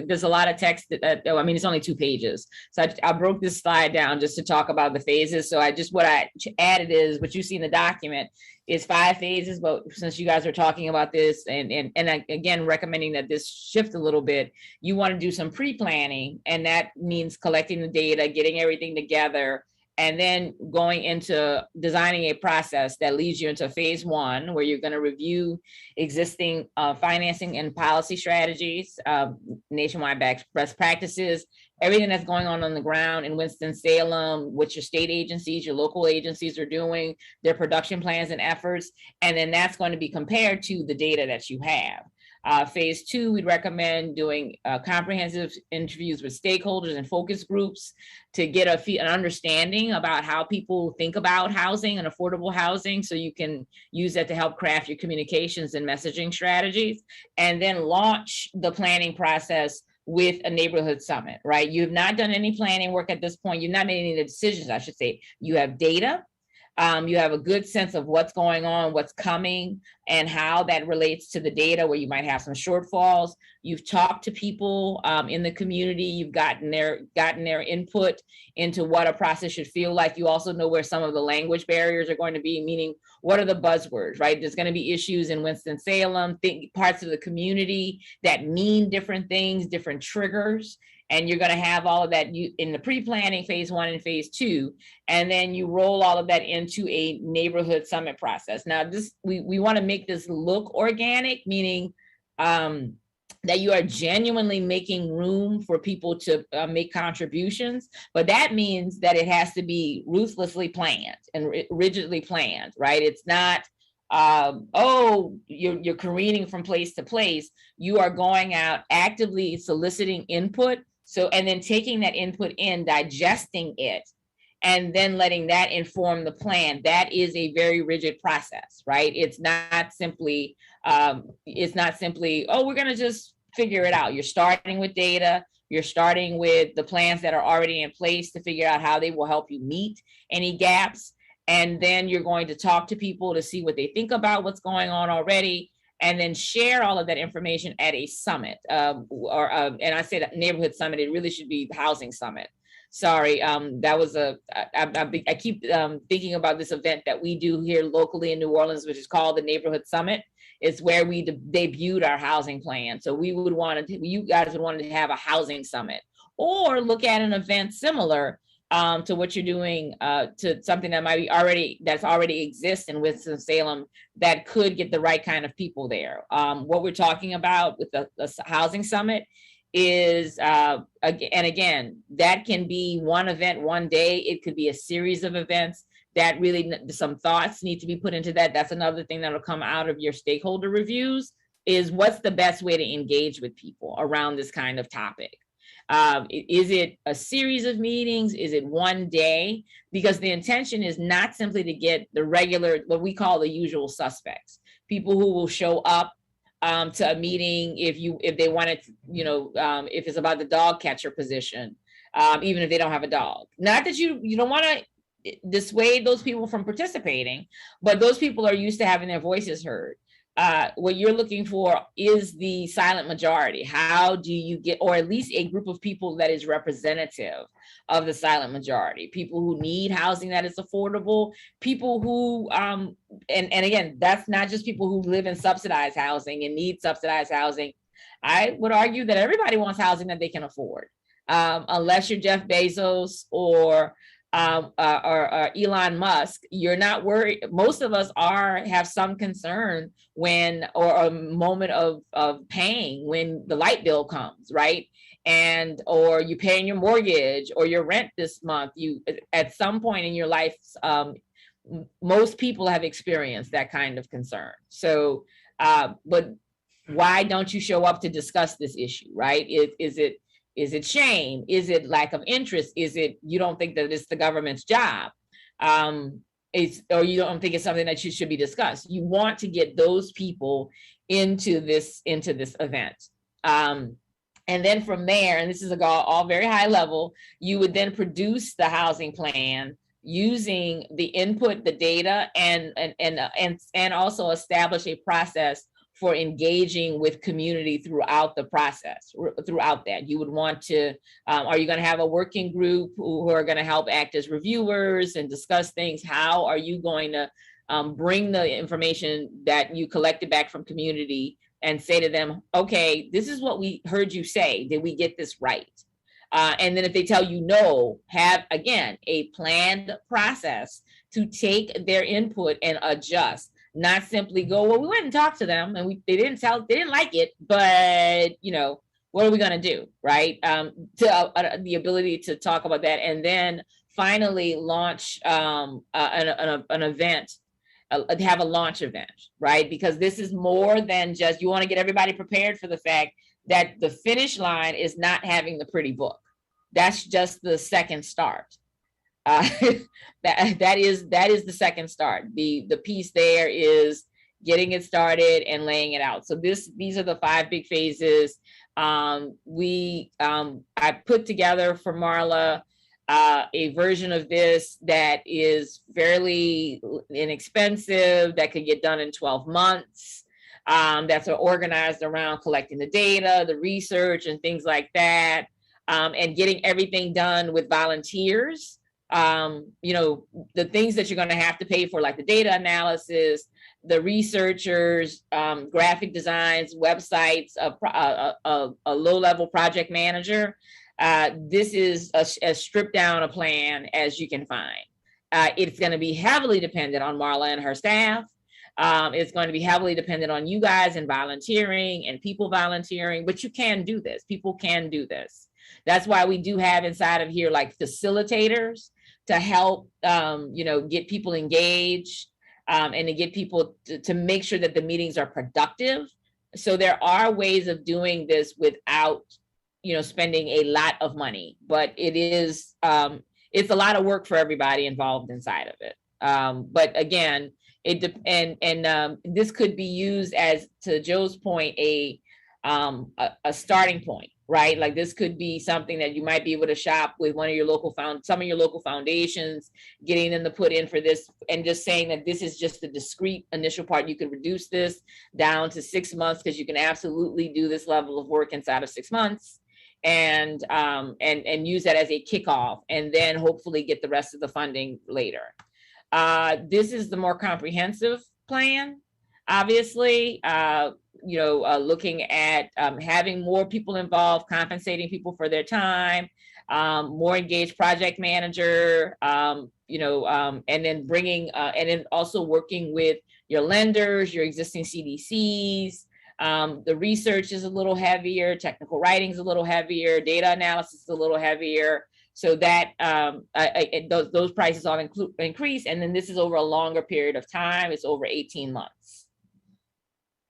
there's a lot of text I mean, it's only 2 pages. So I broke this slide down just to talk about the phases. So what I added is what you see in the document is 5 phases, but since you guys are talking about this and again, recommending that this shift a little bit, you want to do some pre-planning, and that means collecting the data, getting everything together, and then going into designing a process that leads you into phase 1, where you're going to review existing financing and policy strategies, nationwide best practices, everything that's going on the ground in Winston-Salem, what your state agencies, your local agencies are doing, their production plans and efforts. And then that's going to be compared to the data that you have. Phase 2, we'd recommend doing comprehensive interviews with stakeholders and focus groups to get an understanding about how people think about housing and affordable housing, so you can use that to help craft your communications and messaging strategies, and then launch the planning process with a neighborhood summit, right? You've not done any planning work at this point. You've not made any of the decisions, I should say. You have data. You have a good sense of what's going on, what's coming, and how that relates to the data where you might have some shortfalls. You've talked to people in the community. You've gotten their input into what a process should feel like. You also know where some of the language barriers are going to be, meaning what are the buzzwords, right? There's going to be issues in Winston-Salem, parts of the community that mean different things, different triggers. And you're going to have all of that in the pre-planning phase 1 and phase 2, and then you roll all of that into a neighborhood summit process. Now, we want to make this look organic, meaning that you are genuinely making room for people to make contributions, but that means that it has to be ruthlessly planned and rigidly planned, right? It's not oh, you're careening from place to place. You are going out actively soliciting input. So, and then taking that input in, digesting it, and then letting that inform the plan. That is a very rigid process, right? It's not simply, oh, we're going to just figure it out. You're starting with data. You're starting with the plans that are already in place to figure out how they will help you meet any gaps. And then you're going to talk to people to see what they think about what's going on already, and then share all of that information at a summit. And I say that neighborhood summit, it really should be the housing summit. Sorry, that was I keep thinking about this event that we do here locally in New Orleans, which is called the Neighborhood Summit. It's where we debuted our housing plan. So we would want to, you guys would want to have a housing summit, or look at an event similar to what you're doing, to something that might be that's already exists in Winston-Salem that could get the right kind of people there. What we're talking about with the housing summit is, and again, that can be one event, one day. It could be a series of events that really, some thoughts need to be put into that. That's another thing that'll come out of your stakeholder reviews, is what's the best way to engage with people around this kind of topic. Is it a series of meetings? Is it one day? Because the intention is not simply to get the regular, what we call the usual suspects, people who will show up to a meeting if they wanted, if it's about the dog catcher position, even if they don't have a dog. Not that you don't want to dissuade those people from participating, but those people are used to having their voices heard. What you're looking for is the silent majority. How do you get, or at least a group of people that is representative of the silent majority, people who need housing that is affordable, people who, and again, that's not just people who live in subsidized housing and need subsidized housing. I would argue that everybody wants housing that they can afford, unless you're Jeff Bezos or Elon Musk. You're not worried. Most of us have some concern when, or a moment of paying when the light bill comes, right? Or you paying your mortgage or your rent this month. You, at some point in your life, most people have experienced that kind of concern. So, but why don't you show up to discuss this issue, right? Is it shame? Is it lack of interest? Is it you don't think that it's the government's job? Or you don't think it's something that should be discussed? You want to get those people into this event. And then from there, and this is all very high level, you would then produce the housing plan using the input, the data, and also establish a process for engaging with community throughout the process. Throughout that, you would want to, are you going to have a working group who are going to help act as reviewers and discuss things? How are you going to bring the information that you collected back from community and say to them, okay, this is what we heard you say. Did we get this right? And then if they tell you no, have, again, a planned process to take their input and adjust. Not simply go, well, we went and talked to them and they didn't like it, but what are we going to do, right? The ability to talk about that, and then finally launch an event, have a launch event, right? Because this is more than just, you want to get everybody prepared for the fact that the finish line is not having the pretty book. That's just the second start. That is the second start. The piece there is getting it started and laying it out. So these are the 5 big phases. I put together for Marla a version of this that is fairly inexpensive, that could get done in 12 months. That's organized around collecting the data, the research, and things like that, and getting everything done with volunteers. The things that you're going to have to pay for, like the data analysis, the researchers, graphic designs, websites, a low-level project manager. This is as stripped down a plan as you can find. It's going to be heavily dependent on Marla and her staff. It's going to be heavily dependent on you guys and volunteering and people volunteering, but you can do this. People can do this. That's why we do have inside of here like facilitators to help, get people engaged. and to get people to make sure that the meetings are productive. So there are ways of doing this without, spending a lot of money, but it is, it's a lot of work for everybody involved inside of it. But again, this could be used as, to Joe's point, a starting point, right? Like this could be something that you might be able to shop with some of your local foundations, getting them to put in for this, and just saying that this is just the discrete initial part. You could reduce this down to 6 months, because you can absolutely do this level of work inside of 6 months, and use that as a kickoff, and then hopefully get the rest of the funding later. This is the more comprehensive plan, obviously. Looking at having more people involved, compensating people for their time, more engaged project manager, and then bringing, and then also working with your lenders, your existing CDCs. The research is a little heavier, technical writing is a little heavier, data analysis is a little heavier. So that those prices all increase, and then this is over a longer period of time. It's over 18 months.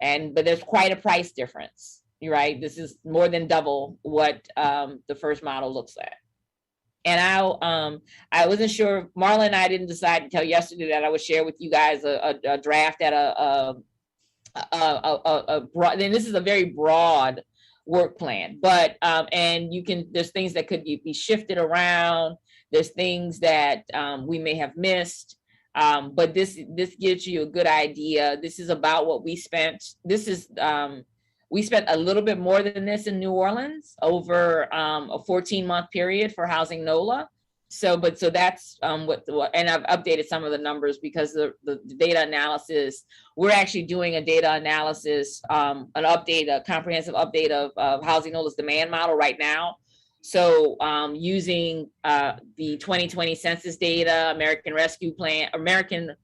But there's quite a price difference, right? This is more than double what the first model looks at. And I wasn't sure, Marla and I didn't decide until yesterday that I would share with you guys a draft at a broad, and this is a very broad work plan, but and there's things that could be shifted around. There's things that we may have missed. But this gives you a good idea. This is about what we spent. We spent a little bit more than this in New Orleans over a 14-month period for Housing NOLA. So that's and I've updated some of the numbers because the data analysis, we're actually doing a data analysis, a comprehensive update of Housing NOLA's demand model right now. So using the 2020 census data, American Rescue Plan, American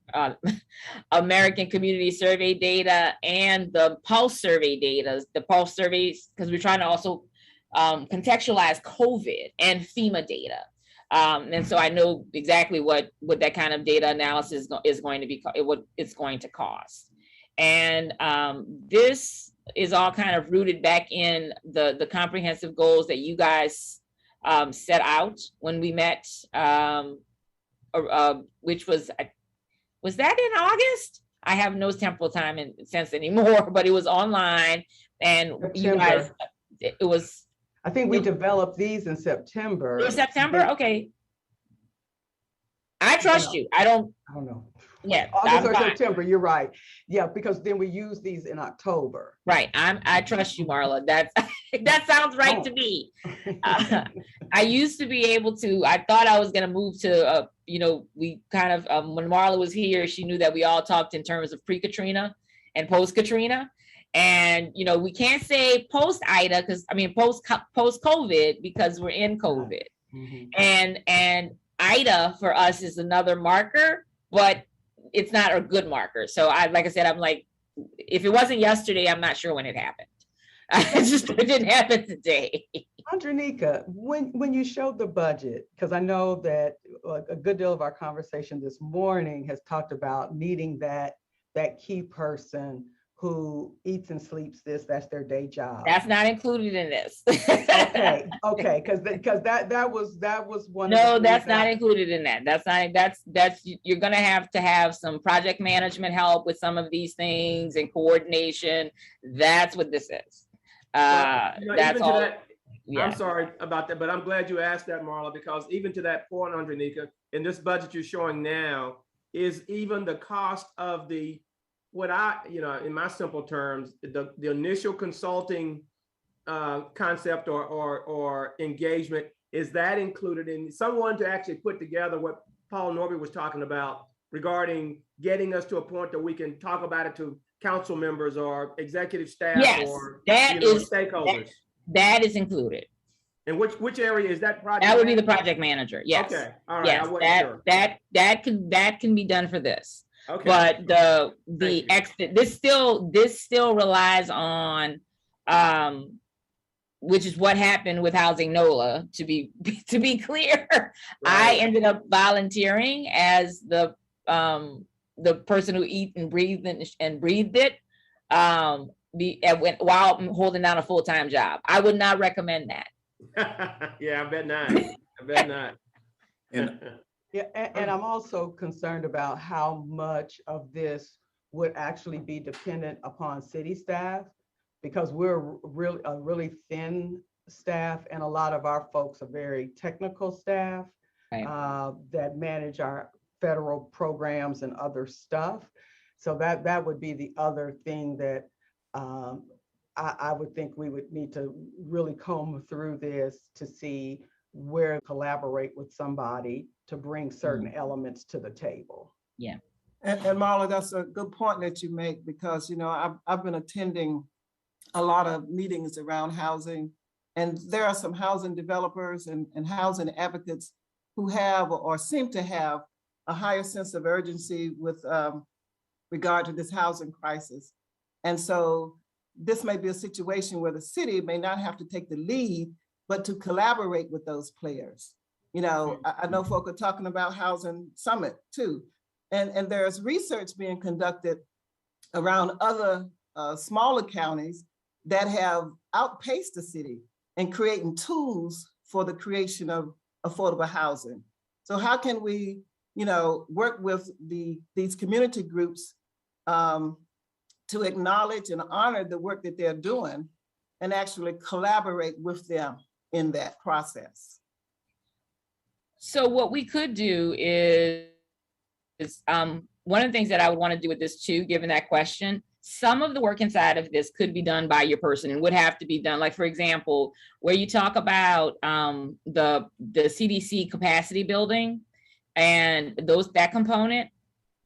Community Survey data, and the Pulse Survey data, the Pulse surveys, because we're trying to also contextualize COVID and FEMA data. And so I know exactly what that kind of data analysis is going to be, what it's going to cost. And this is all kind of rooted back in the comprehensive goals that you guys set out when we met, which was that in August? I have no temporal time and sense anymore, but it was online, and September. You guys, it was. I think we developed these in September. It was September? Okay. I trust you. I don't know. Yeah, August or September, you're right. Yeah, because then we use these in October. Right. I trust you, Marla. That sounds right to me. I used to be able to, I thought I was going to move to, we kind of, when Marla was here, she knew that we all talked in terms of pre-Katrina and post-Katrina. And, we can't say post-Ida, post-COVID, because we're in COVID. Mm-hmm. And Ida for us is another marker, but it's not a good marker. So like I said, I'm like, if it wasn't yesterday, I'm not sure when it happened. It didn't happen today. Andronika, when you showed the budget, because I know that a good deal of our conversation this morning has talked about needing that key person who eats and sleeps this, that's their day job. That's not included in this. Okay, because that was one. No, that's not included in that. That's you're gonna have to have some project management help with some of these things and coordination. That's what this is. That's all. Yeah. I'm sorry about that, but I'm glad you asked that, Marla, because even to that point, Andronika, in this budget you're showing now is even the cost of in my simple terms, the initial consulting concept or engagement, is that included in someone to actually put together what Paul Norby was talking about regarding getting us to a point that we can talk about it to council members or executive staff? Yes, or stakeholders. That is included. And which area is that project? That would be the project manager. Yes. Okay. All right. Yes, I wasn't sure. that can be done for this. Okay. But this still relies on which is what happened with Housing NOLA, to be clear. Right. I ended up volunteering as the the person who eat and breathed it, while holding down a full-time job. I would not recommend that. Yeah, I bet not. I bet not. Yeah, and I'm also concerned about how much of this would actually be dependent upon city staff, because we're a really thin staff, and a lot of our folks are very technical staff, right, that manage our federal programs and other stuff. So that would be the other thing that I would think we would need to really comb through this to see where collaborate with somebody to bring certain elements to the table. Yeah. And Marla, that's a good point that you make, because, you know, I've been attending a lot of meetings around housing, and there are some housing developers and housing advocates who have or seem to have a higher sense of urgency with regard to this housing crisis. And so this may be a situation where the city may not have to take the lead, but to collaborate with those players. You know, I know folk are talking about housing summit too. And there's research being conducted around other smaller counties that have outpaced the city in creating tools for the creation of affordable housing. So how can we, you know, work with these community groups to acknowledge and honor the work that they're doing and actually collaborate with them in that process? So what we could do is one of the things that I would want to do with this too, given that question, some of the work inside of this could be done by your person and would have to be done. Like, for example, where you talk about the CDC capacity building and that component,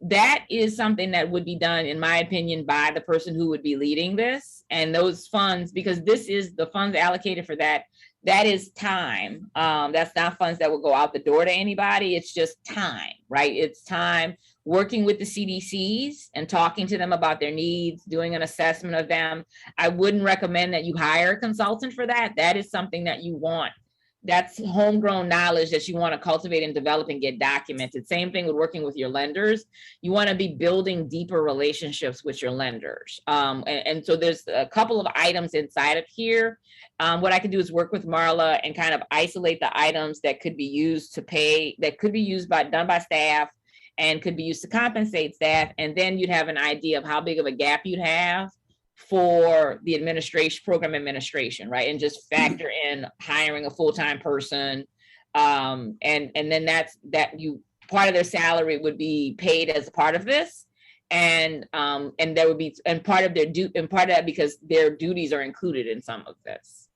that is something that would be done, in my opinion, by the person who would be leading this. And those funds, because this is the funds allocated for that, that is time. That's not funds that will go out the door to anybody. It's just time, right? It's time working with the CDCs and talking to them about their needs, doing an assessment of them. I wouldn't recommend that you hire a consultant for that. That is something that you want. That's homegrown knowledge that you want to cultivate and develop and get documented. Same thing with working with your lenders. You want to be building deeper relationships with your lenders. And so there's a couple of items inside of here. What I can do is work with Marla and kind of isolate the items that could be used to pay, that could be used done by staff and could be used to compensate staff. And then you'd have an idea of how big of a gap you'd have for the program administration, right? And just factor in hiring a full-time person. And then part of their salary would be paid as a part of this. And there would be, and part of that because their duties are included in some of this.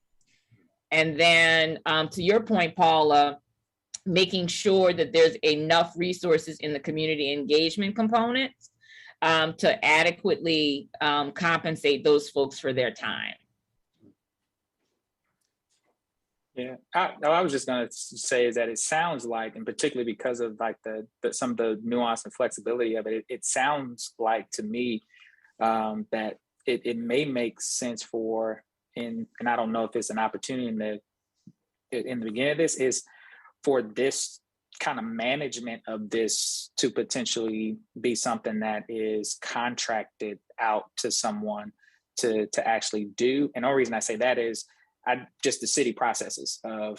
And then to your point, Paula, making sure that there's enough resources in the community engagement components to adequately compensate those folks for their time. Yeah, I was just going to say is that it sounds like, and particularly because of like some of the nuance and flexibility of it, it sounds like to me that it may make sense and I don't know if it's an opportunity in the beginning of this, is for this kind of management of this to potentially be something that is contracted out to someone to actually do. And the only reason I say that is just the city processes of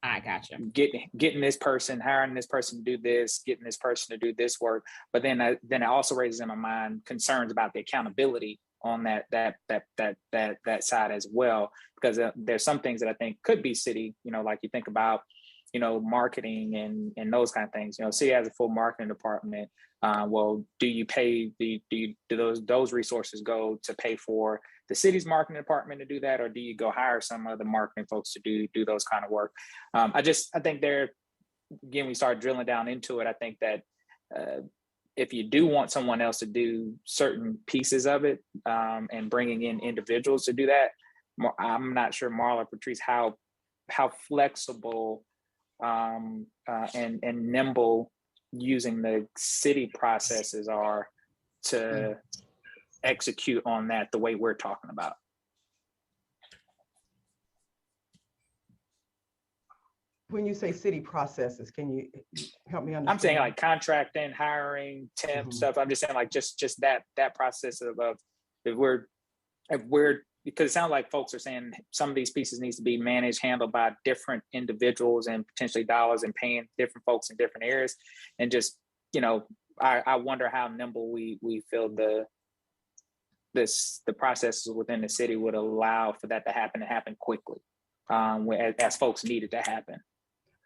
I gotcha. Getting this person, hiring this person to do this, getting this person to do this work. But then it also raises in my mind concerns about the accountability on that side as well, because there's some things that I think could be city, like you think about, marketing and those kind of things. City has a full marketing department. Well, do you pay do those resources go to pay for the city's marketing department to do that, or do you go hire some other marketing folks to do those kind of work? I think again, we start drilling down into it. I think that if you do want someone else to do certain pieces of it, and bringing in individuals to do that, I'm not sure, Marla, Patrice, how flexible and nimble using the city processes are to execute on that the way we're talking about. When you say city processes, can you help me understand? I'm saying like contracting, hiring, temp stuff. I'm just saying like just that process of if we're because it sounds like folks are saying some of these pieces needs to be managed, handled by different individuals and potentially dollars and paying different folks in different areas. And just, I wonder how nimble we feel the processes within the city would allow for that to happen quickly, as folks need it to happen.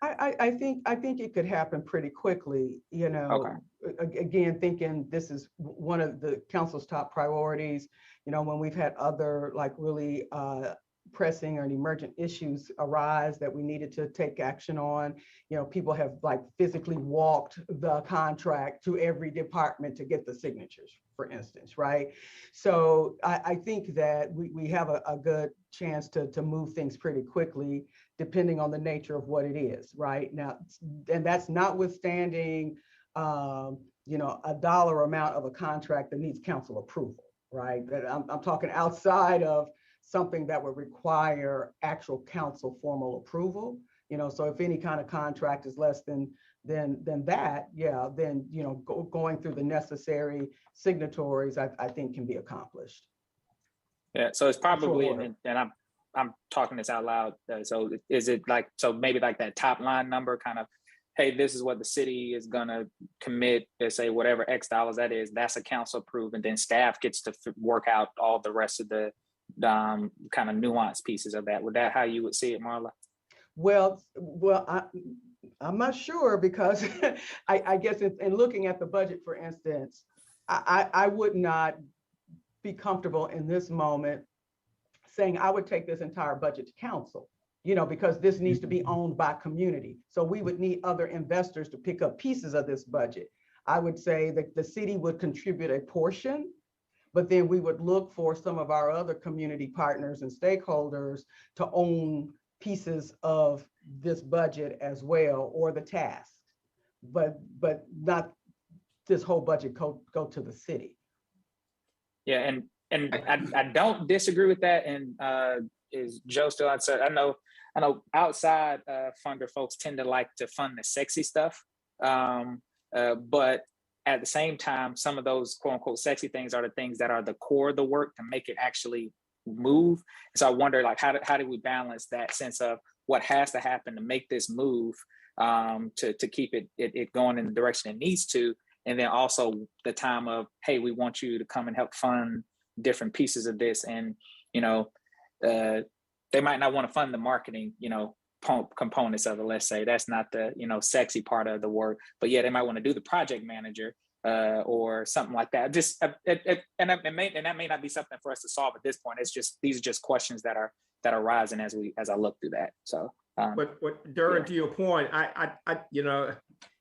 I think it could happen pretty quickly, Okay. Again, thinking this is one of the council's top priorities, when we've had other like really pressing or emergent issues arise that we needed to take action on. People have like physically walked the contract to every department to get the signatures, for instance, right? So I think that we have a good chance to move things pretty quickly, depending on the nature of what it is, right? Now, and that's notwithstanding, a dollar amount of a contract that needs council approval, right? That I'm talking outside of something that would require actual council formal approval. So if any kind of contract is less than that, yeah, then going through the necessary signatories, I think can be accomplished. Yeah, so it's probably, Sure. and I'm talking this out loud. So is it like, so maybe like that top line number kind of, hey, this is what the city is gonna commit, to say whatever X dollars that is, that's a council approved, and then staff gets to work out all the rest of the kind of nuanced pieces of that. Would that how you would see it, Marla? Well, I'm not sure, because I guess in looking at the budget, for instance, I would not be comfortable in this moment saying I would take this entire budget to council, because this needs to be owned by community. So we would need other investors to pick up pieces of this budget. I would say that the city would contribute a portion, but then we would look for some of our other community partners and stakeholders to own pieces of this budget as well, or the task, but not this whole budget go to the city. Yeah, and I don't disagree with that. And is Joe still outside? I know outside funder folks tend to like to fund the sexy stuff, but at the same time, some of those quote unquote sexy things are the things that are the core of the work to make it actually move. So I wonder, like, how do we balance that sense of what has to happen to make this move, to keep it going in the direction it needs to, and then also the time of, hey, we want you to come and help fund different pieces of this, and they might not want to fund the marketing, components of it. Let's say that's not the sexy part of the work, but yeah, they might want to do the project manager or something like that. Just and that may not be something for us to solve at this point. It's just, these are just questions that are rising as I look through that. So, but Durin, to your point, I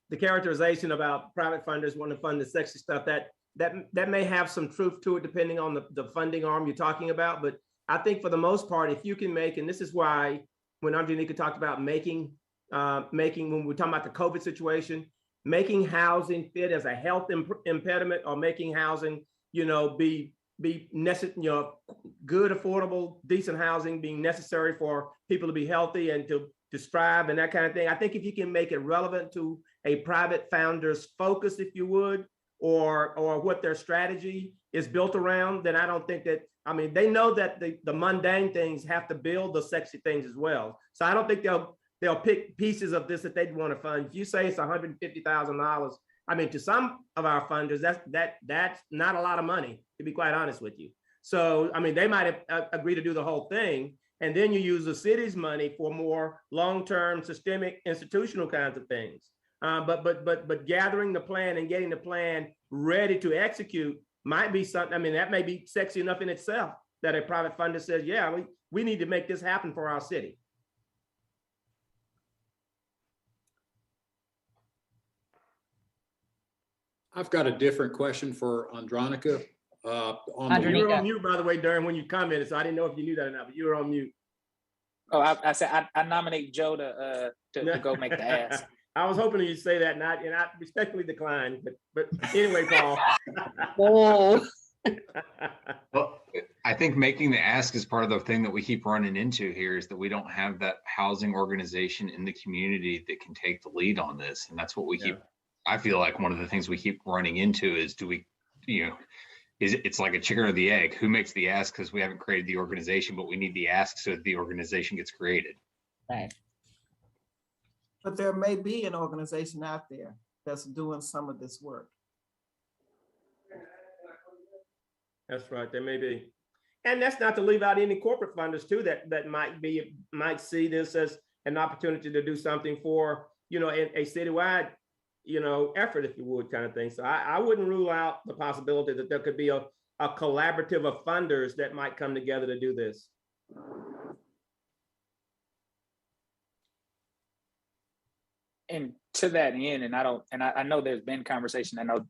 the characterization about private funders want to fund the sexy stuff, that may have some truth to it, depending on the funding arm you're talking about. But I think for the most part, if you can make, and this is why when Andrenica talked about making when we're talking about the COVID situation, making housing fit as a health impediment, or making housing, be necessary, good, affordable, decent housing being necessary for people to be healthy and to strive and that kind of thing. I think if you can make it relevant to a private founder's focus, if you would, or what their strategy is built around, then I don't think that, they know that the mundane things have to build the sexy things as well. So I don't think they'll pick pieces of this that they'd want to fund. If you say it's $150,000, to some of our funders, that's not a lot of money, to be quite honest with you. So, they might agree to do the whole thing, and then you use the city's money for more long-term, systemic, institutional kinds of things. But gathering the plan and getting the plan ready to execute might be something. That may be sexy enough in itself that a private funder says, yeah, we need to make this happen for our city. I've got a different question for Andronica. You were on mute, by the way, Durin, when you commented, so I didn't know if you knew that or not, but you were on mute. Oh, I said I nominate Joe to go make the ask. I was hoping you'd say that, and I respectfully declined. But anyway, Paul. Oh. Well, I think making the ask is part of the thing that we keep running into here is that we don't have that housing organization in the community that can take the lead on this. And that's what we keep, I feel like one of the things we keep running into is it's like a chicken or the egg. Who makes the ask? Because we haven't created the organization, but we need the ask so that the organization gets created. Right. But there may be an organization out there that's doing some of this work. That's right, there may be. And that's not to leave out any corporate funders too that might see this as an opportunity to do something for, a citywide, effort, if you would, kind of thing. So I wouldn't rule out the possibility that there could be a collaborative of funders that might come together to do this. And to that end, I know there's been conversation, I know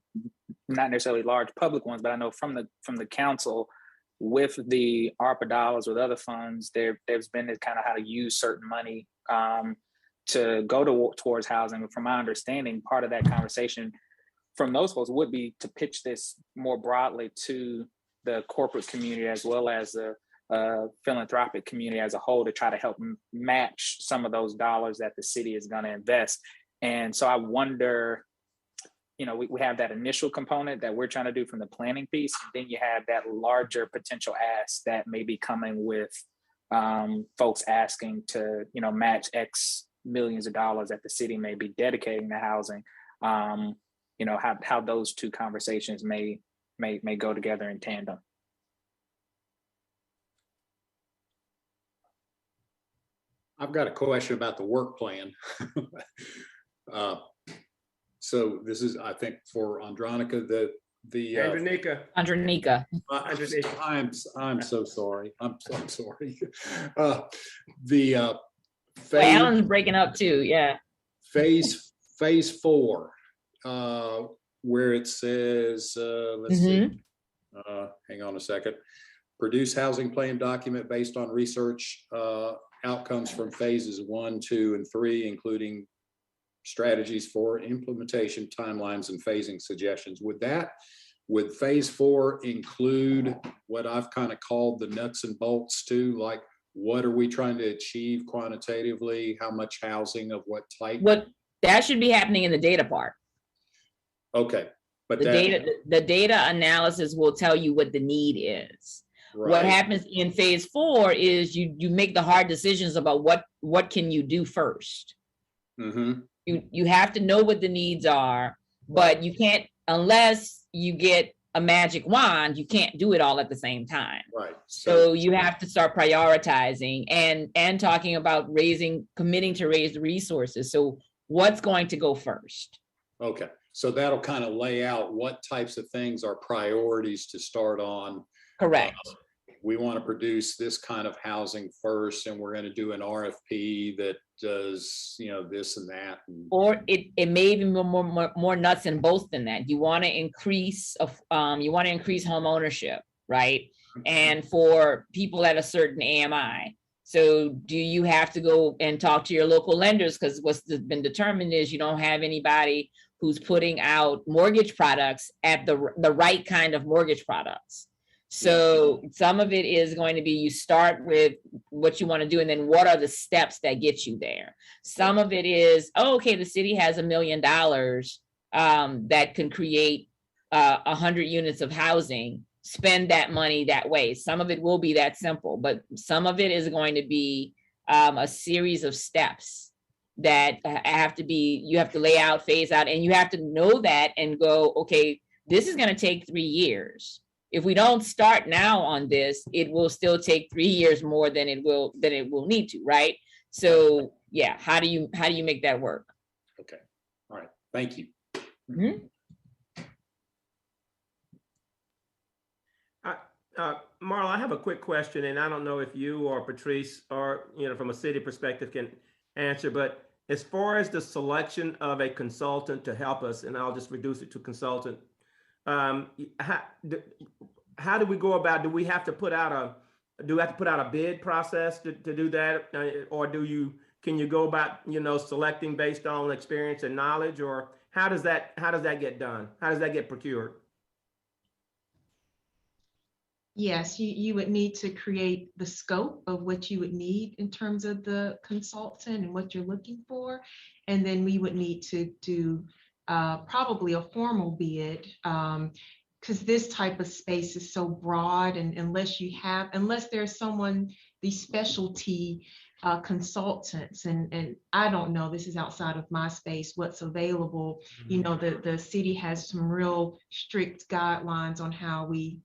not necessarily large public ones, but I know from the council with the ARPA dollars, with other funds, there's been this kind of how to use certain money to go towards housing. But from my understanding, part of that conversation from those folks would be to pitch this more broadly to the corporate community as well as the philanthropic community as a whole, to try to help match some of those dollars that the city is going to invest. And so I wonder, we have that initial component that we're trying to do from the planning piece. And then you have that larger potential ask that may be coming with folks asking to, match X millions of dollars that the city may be dedicating to housing. How those two conversations may go together in tandem. I've got a question about the work plan. So this is, I think, for Andronica, Andronica. I'm so sorry. I'm sorry. Alan's breaking up too. Yeah. Phase 4, where it says, let's see. Hang on a second. Produce housing plan document based on research outcomes from phases 1, 2, and 3, including strategies for implementation, timelines, and phasing suggestions. Would phase 4 include what I've kind of called the nuts and bolts too? Like, what are we trying to achieve quantitatively? How much housing of what type? What that should be happening in the data part. Okay, but the data analysis will tell you what the need is. Right. What happens in phase 4 is you make the hard decisions about what can you do first. Mm-hmm. You have to know what the needs are, but you can't, unless you get a magic wand, you can't do it all at the same time. Right. So you have to start prioritizing and talking about committing to raise the resources. So what's going to go first? Okay. So that'll kind of lay out what types of things are priorities to start on. Correct. We want to produce this kind of housing first, and we're going to do an RFP that does, this and that. Or it may even be more nuts and bolts than that. You want to increase home ownership, right? And for people at a certain AMI. So do you have to go and talk to your local lenders? Because what's been determined is you don't have anybody who's putting out mortgage products at the right kind of mortgage products. So some of it is going to be, you start with what you want to do, and then what are the steps that get you there? Some of it is, okay, the city has $1 million that can create 100 units of housing. Spend that money that way. Some of it will be that simple, but some of it is going to be a series of steps that you have to lay out, phase out, and you have to know that and go, okay, this is going to take 3 years. If we don't start now on this, it will still take 3 years more than it will need to, right? So yeah, how do you make that work? Okay, all right, thank you. Mm-hmm. Marla, I have a quick question, and I don't know if you or Patrice or from a city perspective can answer, but as far as the selection of a consultant to help us, and I'll just reduce it to consultant, how do we go about? Do we have to put out a bid process to do that, or can you go about selecting based on experience and knowledge, or how does that get done? How does that get procured? Yes, you would need to create the scope of what you would need in terms of the consultant and what you're looking for. And then we would need to do probably a formal bid, because this type of space is so broad, and unless there's someone, these specialty consultants, and I don't know, this is outside of my space, what's available. You know, the city has some real strict guidelines on how we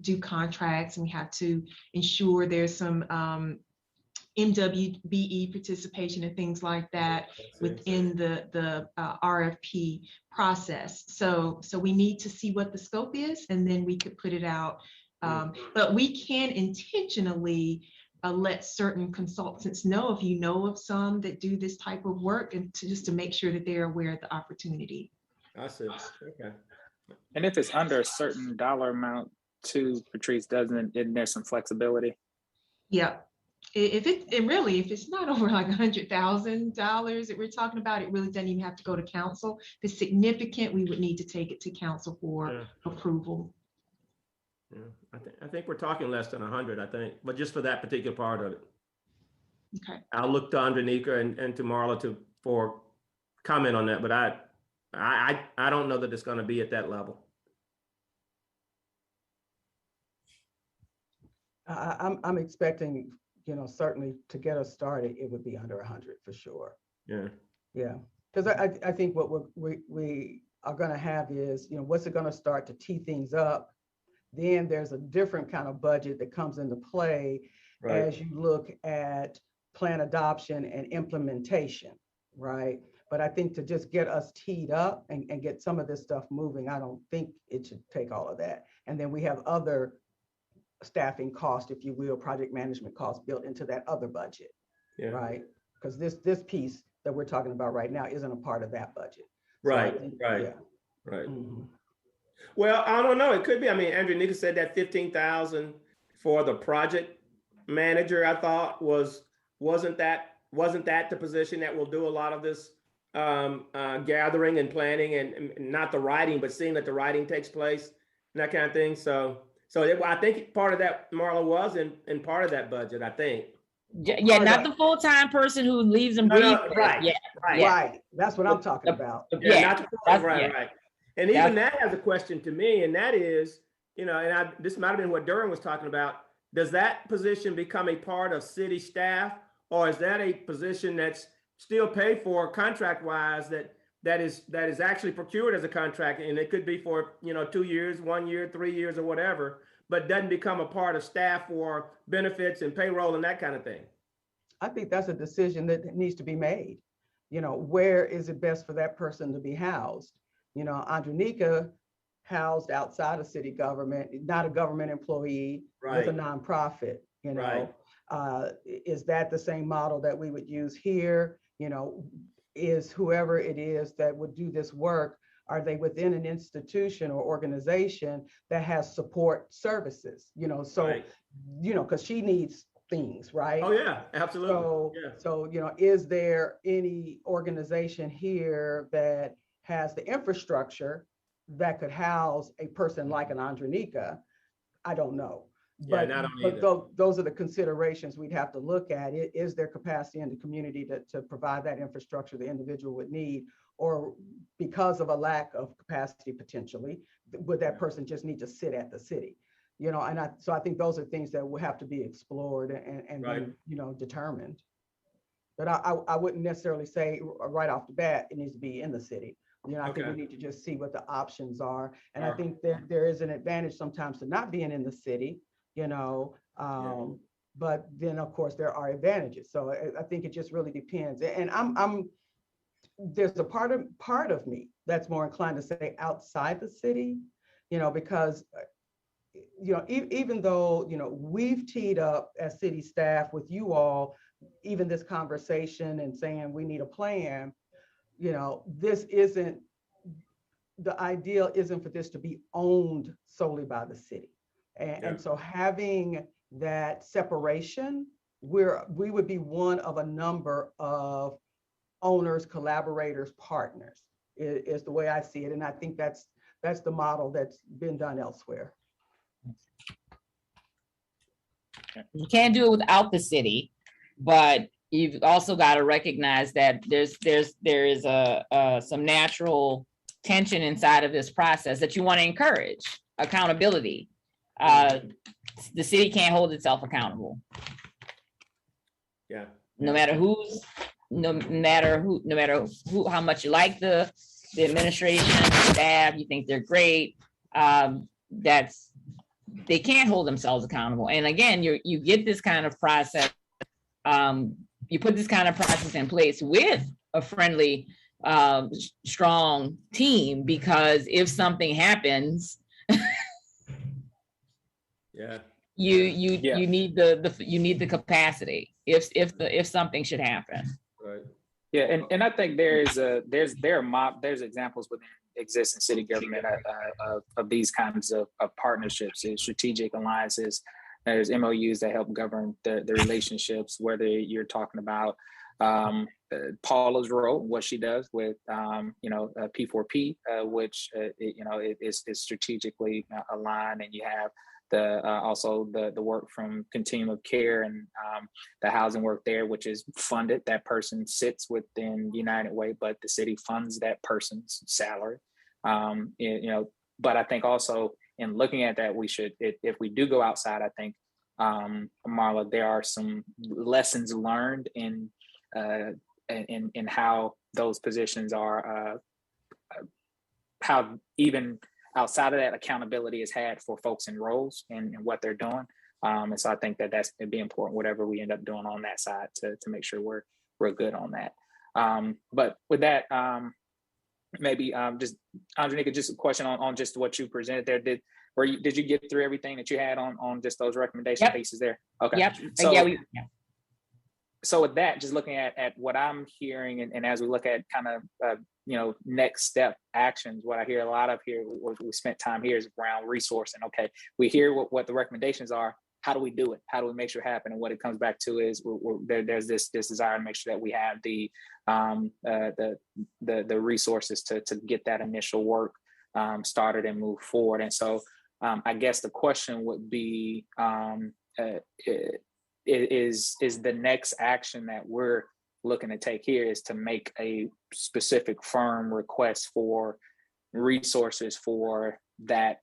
do contracts, and we have to ensure there's some MWBE participation and things like that within the RFP process. So we need to see what the scope is, and then we could put it out. But we can intentionally let certain consultants know, if you know of some that do this type of work, and just to make sure that they're aware of the opportunity. I see. Okay. And if it's under a certain dollar amount too, Patrice, isn't there some flexibility? Yeah. If it's not over like $100,000 that we're talking about, it really doesn't even have to go to council. If it's significant, we would need to take it to council for approval. Yeah, I think we're talking less than 100, I think, but just for that particular part of it. Okay. I'll look to Andrenika and to Marla for comment on that, but I don't know that it's going to be at that level. I'm expecting, you know, certainly to get us started, it would be under 100 for sure. Yeah. Yeah. Because I think what we are going to have is, you know, what's it going to start to tee things up? Then there's a different kind of budget that comes into play as you look at plan adoption and implementation, right? But I think to just get us teed up and get some of this stuff moving, I don't think it should take all of that. And then we have other staffing costs, if you will, project management costs built into that other budget, right? Because this piece that we're talking about right now isn't a part of that budget. Right, right. Mm-hmm. Well, I don't know. It could be. I mean, Andrenika said that 15,000 for the project manager, I thought wasn't that the position that will do a lot of this gathering and planning and not the writing, but seeing that the writing takes place and that kind of thing. So I think part of that, Marla, was in part of that budget, I think. Yeah, not the full-time person who leaves and breathes. No, right. That's what I'm talking about. Not the right. And even that has a question to me, and that is, you know, and this might have been what Durham was talking about. Does that position become a part of city staff, or is that a position that's still paid for contract-wise that is actually procured as a contract, and it could be for, you know, 2 years, 1 year, 3 years, or whatever, but doesn't become a part of staff for benefits and payroll and that kind of thing? I think that's a decision that needs to be made. You know, where is it best for that person to be housed? You know, Andrenika housed outside of city government, not a government employee, with a nonprofit, you know. Is that the same model that we would use here? You know, is whoever it is that would do this work, are they within an institution or organization that has support services? You know, so, you know, because she needs things, right? Oh yeah, absolutely. So, you know, is there any organization here that has the infrastructure that could house a person like an Andrenika? I don't know. But those are the considerations we'd have to look at. Is there capacity in the community to provide that infrastructure the individual would need? Or because of a lack of capacity potentially, would that person just need to sit at the city? You know, and so I think those are things that will have to be explored and be, you know, determined. But I wouldn't necessarily say right off the bat it needs to be in the city. You know, I think we need to just see what the options are. And I think there is an advantage sometimes to not being in the city, you know, but then of course there are advantages. So I think it just really depends. And there's a part of me that's more inclined to say outside the city, you know, because, you know, even though, you know, we've teed up as city staff with you all, even this conversation and saying we need a plan, you know, the ideal isn't for this to be owned solely by the city. And so having that separation, we would be one of a number of owners, collaborators, partners, is the way I see it. And I think that's the model that's been done elsewhere. You can't do it without the city, but you've also got to recognize that there is some natural tension inside of this process that you want to encourage accountability. The city can't hold itself accountable. Yeah. No matter how much you like the administration, the staff, you think they're great. They can't hold themselves accountable. And again, you get this kind of process. You put this kind of process in place with a friendly, strong team, because if something happens, yeah, you need the capacity if something should happen. right. Yeah, and I think there's examples within existing city government of these kinds of partnerships, strategic alliances. There's MOUs that help govern the relationships, whether you're talking about Paula's role, what she does with P4P, which is strategically aligned, and you have also the work from Continuum of Care and the housing work there, which is funded. That person sits within United Way, but the city funds that person's salary. But I think also in looking at that, we should, if we do go outside, I think, Marla, there are some lessons learned in how those positions are, how even outside of that, accountability is had for folks in roles and what they're doing. And so I think it'd be important, whatever we end up doing on that side, to make sure we're good on that. But with that, maybe just Andronika, just a question on just what you presented there. Did you get through everything that you had on just those recommendation pieces there? Okay. Yep. So with that, just looking at what I'm hearing, and as we look at kind of next step actions, what I hear a lot of here, we spent time here, is around resourcing. Okay, we hear what the recommendations are. How do we do it? How do we make sure it happen? And what it comes back to is there's this desire to make sure that we have the resources to get that initial work started and move forward. And so I guess the question would be, is the next action that we're looking to take here is to make a specific firm request for resources for that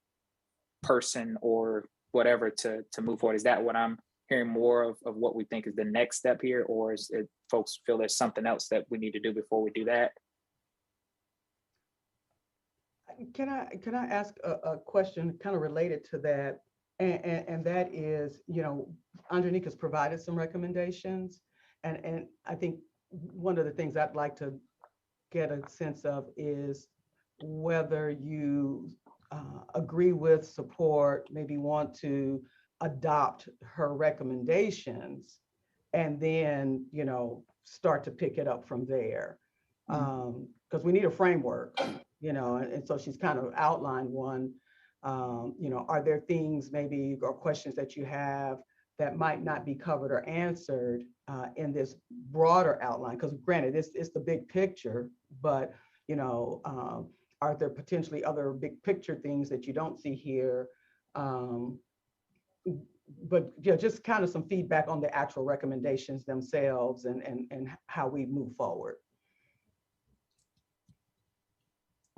person or whatever to move forward? Is that what I'm hearing more of what we think is the next step here, or is it folks feel there's something else that we need to do before we do that? Can I ask a question kind of related to that? And that is, Andronika's provided some recommendations, and I think one of the things I'd like to get a sense of is whether you agree with, support, maybe want to adopt her recommendations, and then start to pick it up from there, because we need a framework, and so she's kind of outlined one. Are there things maybe or questions that you have that might not be covered or answered in this broader outline? Because granted, it's the big picture, but are there potentially other big picture things that you don't see here? But just kind of some feedback on the actual recommendations themselves and how we move forward.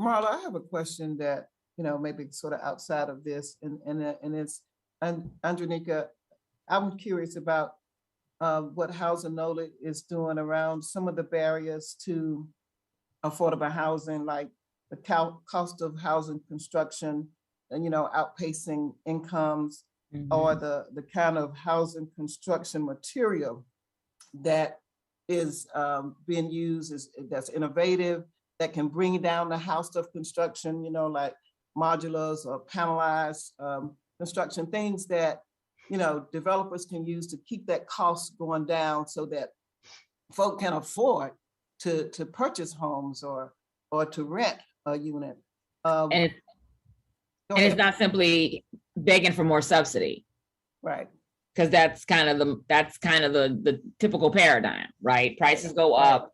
Marla, I have a question that maybe sort of outside of this, and it's, Andronika, I'm curious about what Housing Noted is doing around some of the barriers to affordable housing, like the cost of housing construction, and outpacing incomes, or the kind of housing construction material that is being used that's innovative, that can bring down the house of construction, like modulars or panelized construction, things that developers can use to keep that cost going down so that folk can afford to purchase homes or to rent a unit. And it's not simply begging for more subsidy, right? Because that's kind of the typical paradigm, right? Prices go up,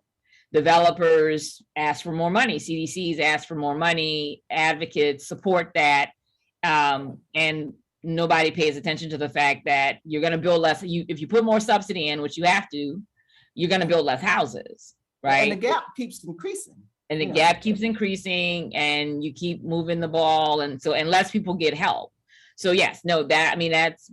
developers ask for more money, CDCs ask for more money, advocates support that, and nobody pays attention to the fact that you're going to build less. If you put more subsidy in, which you have to, you're going to build less houses, right? And the gap keeps increasing. And the gap keeps increasing, and you keep moving the ball, and so unless people get help. So yes, no, that's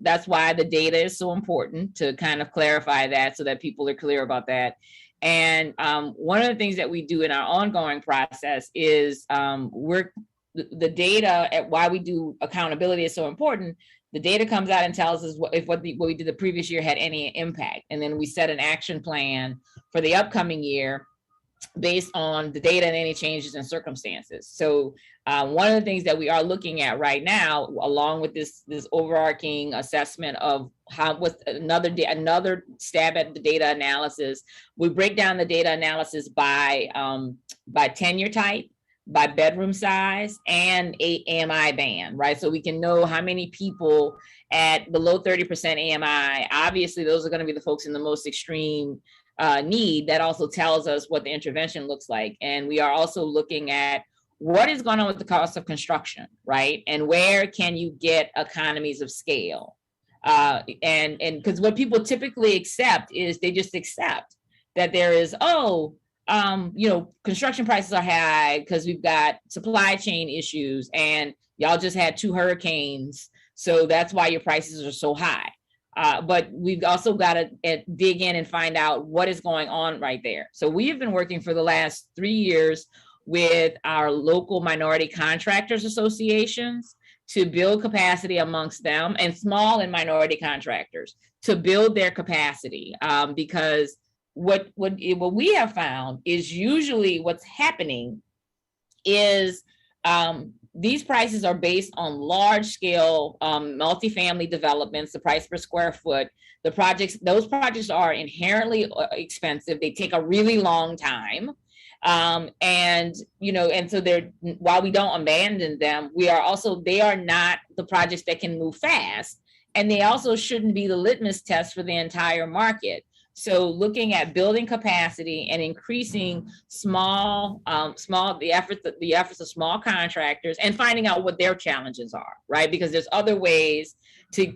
that's why the data is so important, to kind of clarify that so that people are clear about that. And one of the things that we do in our ongoing process is the data, at why we do accountability is so important. The data comes out and tells us if what we did the previous year had any impact. And then we set an action plan for the upcoming year based on the data and any changes in circumstances. So one of the things that we are looking at right now, along with this overarching assessment of what's another stab at the data analysis, we break down the data analysis by tenure type, by bedroom size, and AMI band, right? So we can know how many people at below 30% AMI. Obviously, those are going to be the folks in the most extreme need. That also tells us what the intervention looks like. And we are also looking at what is going on with the cost of construction, right? And where can you get economies of scale? And because what people typically accept is they just accept that there is, construction prices are high because we've got supply chain issues, and y'all just had 2 hurricanes, so that's why your prices are so high. But we've also got to dig in and find out what is going on right there. So we have been working for the last 3 years with our local minority contractors associations to build capacity amongst them, and small and minority contractors to build their capacity, because what we have found is usually what's happening is these prices are based on large scale multifamily developments, the price per square foot. Those projects are inherently expensive. They take a really long time. And so while we don't abandon them, they are not the projects that can move fast. And they also shouldn't be the litmus test for the entire market. So looking at building capacity and increasing the efforts of small contractors, and finding out what their challenges are, right? Because there's other ways to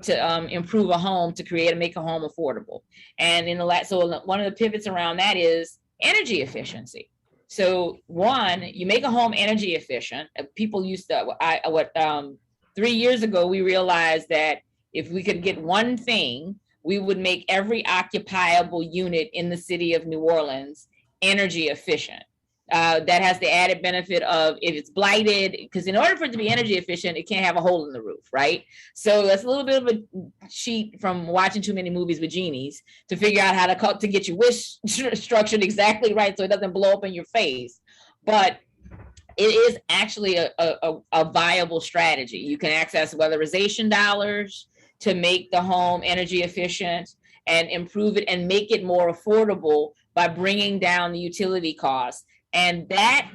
improve a home, to make a home affordable. And so one of the pivots around that is energy efficiency. So one, you make a home energy efficient. People used to, 3 years ago, we realized that if we could get one thing, we would make every occupiable unit in the city of New Orleans energy efficient. That has the added benefit of, if it's blighted, because in order for it to be energy efficient, it can't have a hole in the roof, right? So that's a little bit of a cheat from watching too many movies with genies to figure out how to get your wish structured exactly right so it doesn't blow up in your face. But it is actually a viable strategy. You can access weatherization dollars to make the home energy efficient and improve it and make it more affordable by bringing down the utility costs. And that's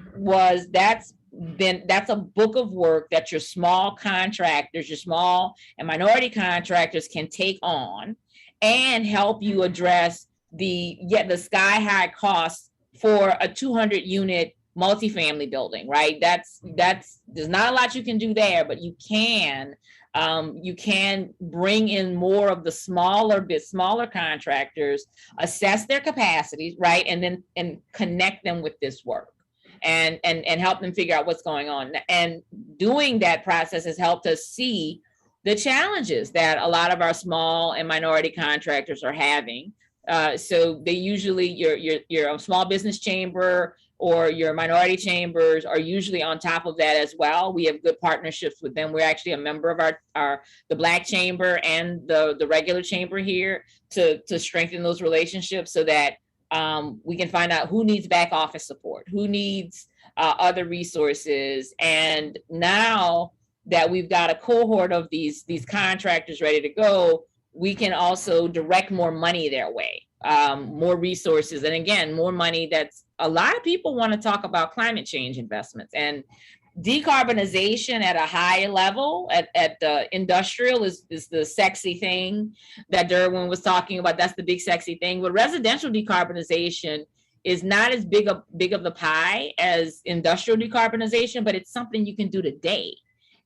a book of work that your small contractors, your small and minority contractors can take on and help you address the sky high costs for a 200 unit multifamily building, right? There's not a lot you can do there, but you can bring in more of the smaller contractors, assess their capacities, right? And connect them with this work and help them figure out what's going on. And doing that process has helped us see the challenges that a lot of our small and minority contractors are having. So they usually, your small business chamber or your minority chambers are usually on top of that as well. We have good partnerships with them. We're actually a member of the Black Chamber and the regular chamber here to strengthen those relationships so that we can find out who needs back office support, who needs other resources. And now that we've got a cohort of these contractors ready to go, we can also direct more money their way, more resources. And again, more money. That's a lot of people want to talk about climate change investments, and decarbonization at a high level at the industrial is the sexy thing that Derwin was talking about. That's the big sexy thing. But residential decarbonization is not as big of the pie as industrial decarbonization, but it's something you can do today.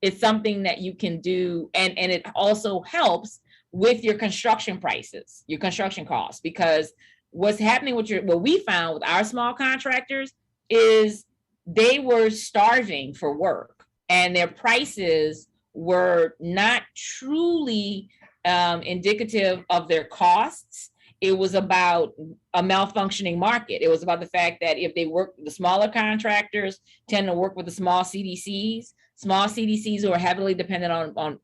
it's something that you can do. And it also helps with your construction prices, your construction costs, because what's happening with what we found with our small contractors is they were starving for work and their prices were not truly indicative of their costs. It was about a malfunctioning market. It was about the fact that if they work, the smaller contractors tend to work with the small CDCs who are heavily dependent on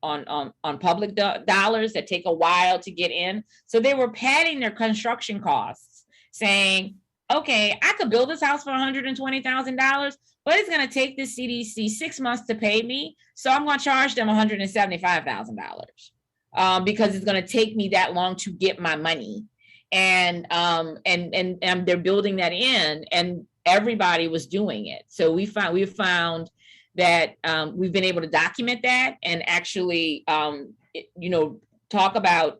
public dollars that take a while to get in. So they were padding their construction costs, saying, okay, I could build this house for $120,000, but it's going to take this CDC 6 months to pay me. So I'm going to charge them $175,000 because it's going to take me that long to get my money. And they're building that in, and everybody was doing it. So we found that we've been able to document that and actually, talk about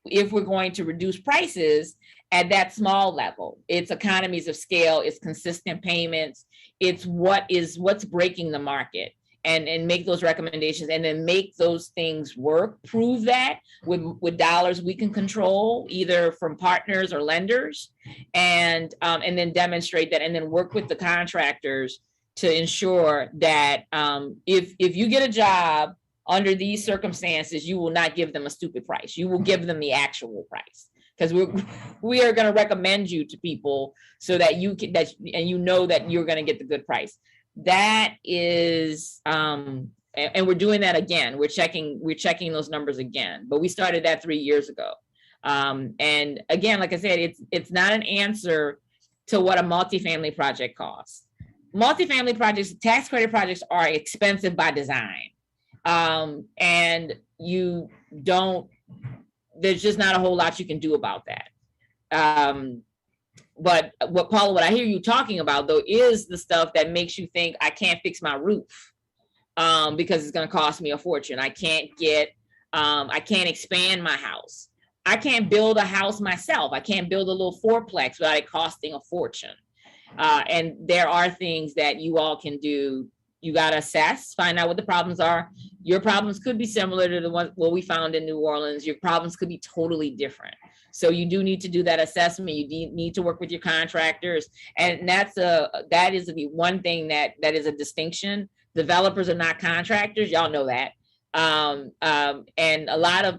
if we're going to reduce prices at that small level. It's economies of scale, it's consistent payments, it's what's breaking the market. And make those recommendations and then make those things work, prove that with dollars we can control, either from partners or lenders, and then demonstrate that, and then work with the contractors to ensure that if you get a job under these circumstances, you will not give them a stupid price. You will give them the actual price, because we are going to recommend you to people so that you can, that you're going to get the good price. That is, and we're doing that again. We're checking those numbers again, but we started that 3 years ago. And again, like I said, it's not an answer to what a multifamily project costs. Multifamily projects, tax credit projects are expensive by design. And there's just not a whole lot you can do about that. But Paula, what I hear you talking about though is the stuff that makes you think I can't fix my roof because it's going to cost me a fortune. I can't expand my house. I can't build a house myself. I can't build a little fourplex without it costing a fortune. And there are things that you all can do. You got to assess, find out what the problems are. Your problems could be similar to what we found in New Orleans. Your problems could be totally different. So you do need to do that assessment. You need to work with your contractors. And that is the one thing that is a distinction. Developers are not contractors. Y'all know that. And a lot of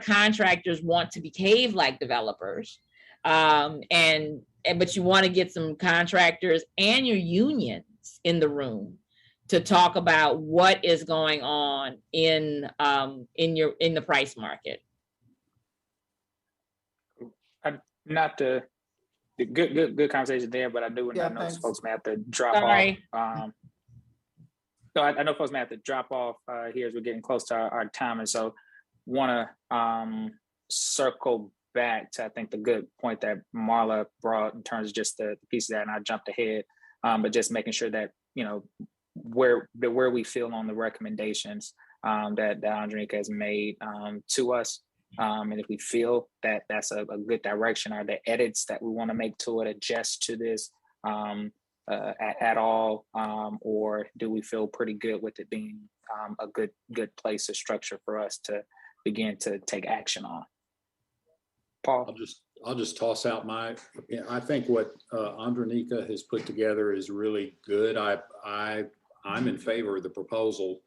contractors want to behave like developers. But you want to get some contractors and your unions in the room to talk about what is going on in the price market. Not the good conversation there, but I do know thanks. folks may have to drop Sorry. off. So I know folks may have to drop off here as we're getting close to our time, and so want to circle back to I think the good point that Marla brought in terms of just the piece of that, and I jumped ahead, but just making sure that where we feel on the recommendations that Andrenica has made to us. And if we feel that that's a good direction, are there edits that we want to make to it, adjust to this at all, or do we feel pretty good with it being a good place of structure for us to begin to take action on? Paul? I'll just toss out I think what Andrenica has put together is really good. I'm in favor of the proposal,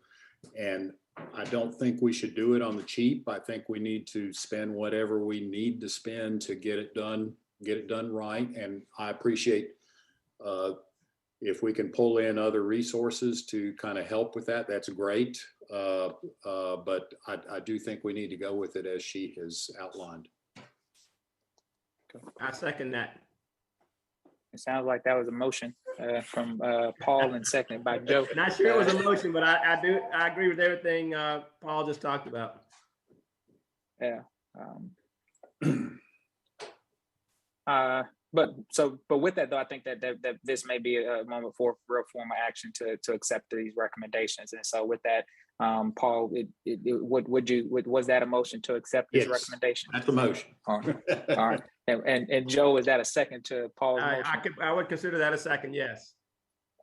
and I don't think we should do it on the cheap. I think we need to spend whatever we need to spend to get it done right. And I appreciate if we can pull in other resources to kind of help with that, that's great. But I do think we need to go with it as she has outlined. I second that. It sounds like that was a motion from Paul and seconded by Joe. Not sure it was a motion, but I agree with everything Paul just talked about. Yeah. But with that though, I think that this may be a moment for real formal action to accept these recommendations. And so with that, Paul, was that a motion to accept this recommendation? That's a motion. All right. And Joe, is that a second to Paul's motion? I would consider that a second, yes.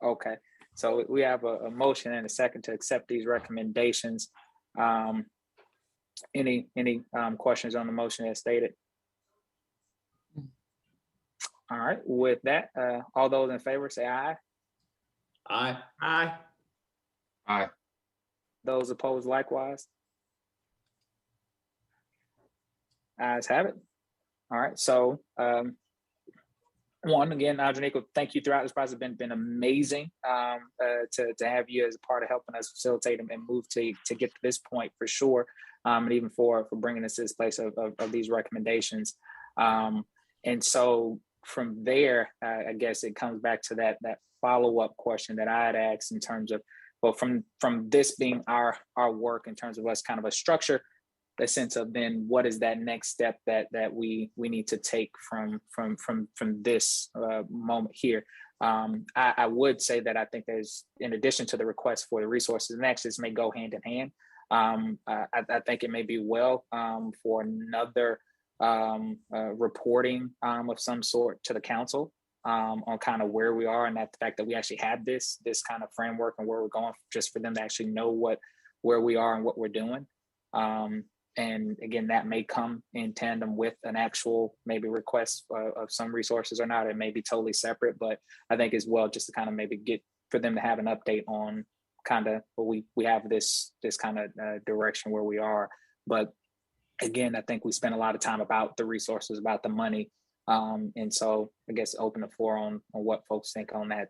Okay. So we have a motion and a second to accept these recommendations. Any questions on the motion as stated? All right, with that, all those in favor say aye. Aye. Aye. Aye. Those opposed likewise. Ayes have it. All right, so one, again, Andronica, thank you throughout this process. It's been amazing to have you as a part of helping us facilitate and move to get to this point for sure, and even for bringing us to this place of these recommendations. And so from there, I guess it comes back to that follow-up question that I had asked in terms of, well, from this being our work in terms of us kind of a structure, the sense of then what is that next step that we need to take from this moment here. I would say that I think there's, in addition to the request for the resources, and actually this may go hand in hand. I think it may be well for another reporting of some sort to the council on kind of where we are, and that the fact that we actually have this kind of framework and where we're going, just for them to actually know where we are and what we're doing. And again, that may come in tandem with an actual maybe request of some resources or not. It may be totally separate, but I think as well, just to kind of maybe get for them to have an update on kind of we have this kind of direction where we are. But again, I think we spent a lot of time about the resources, about the money. And so I guess open the floor on what folks think on that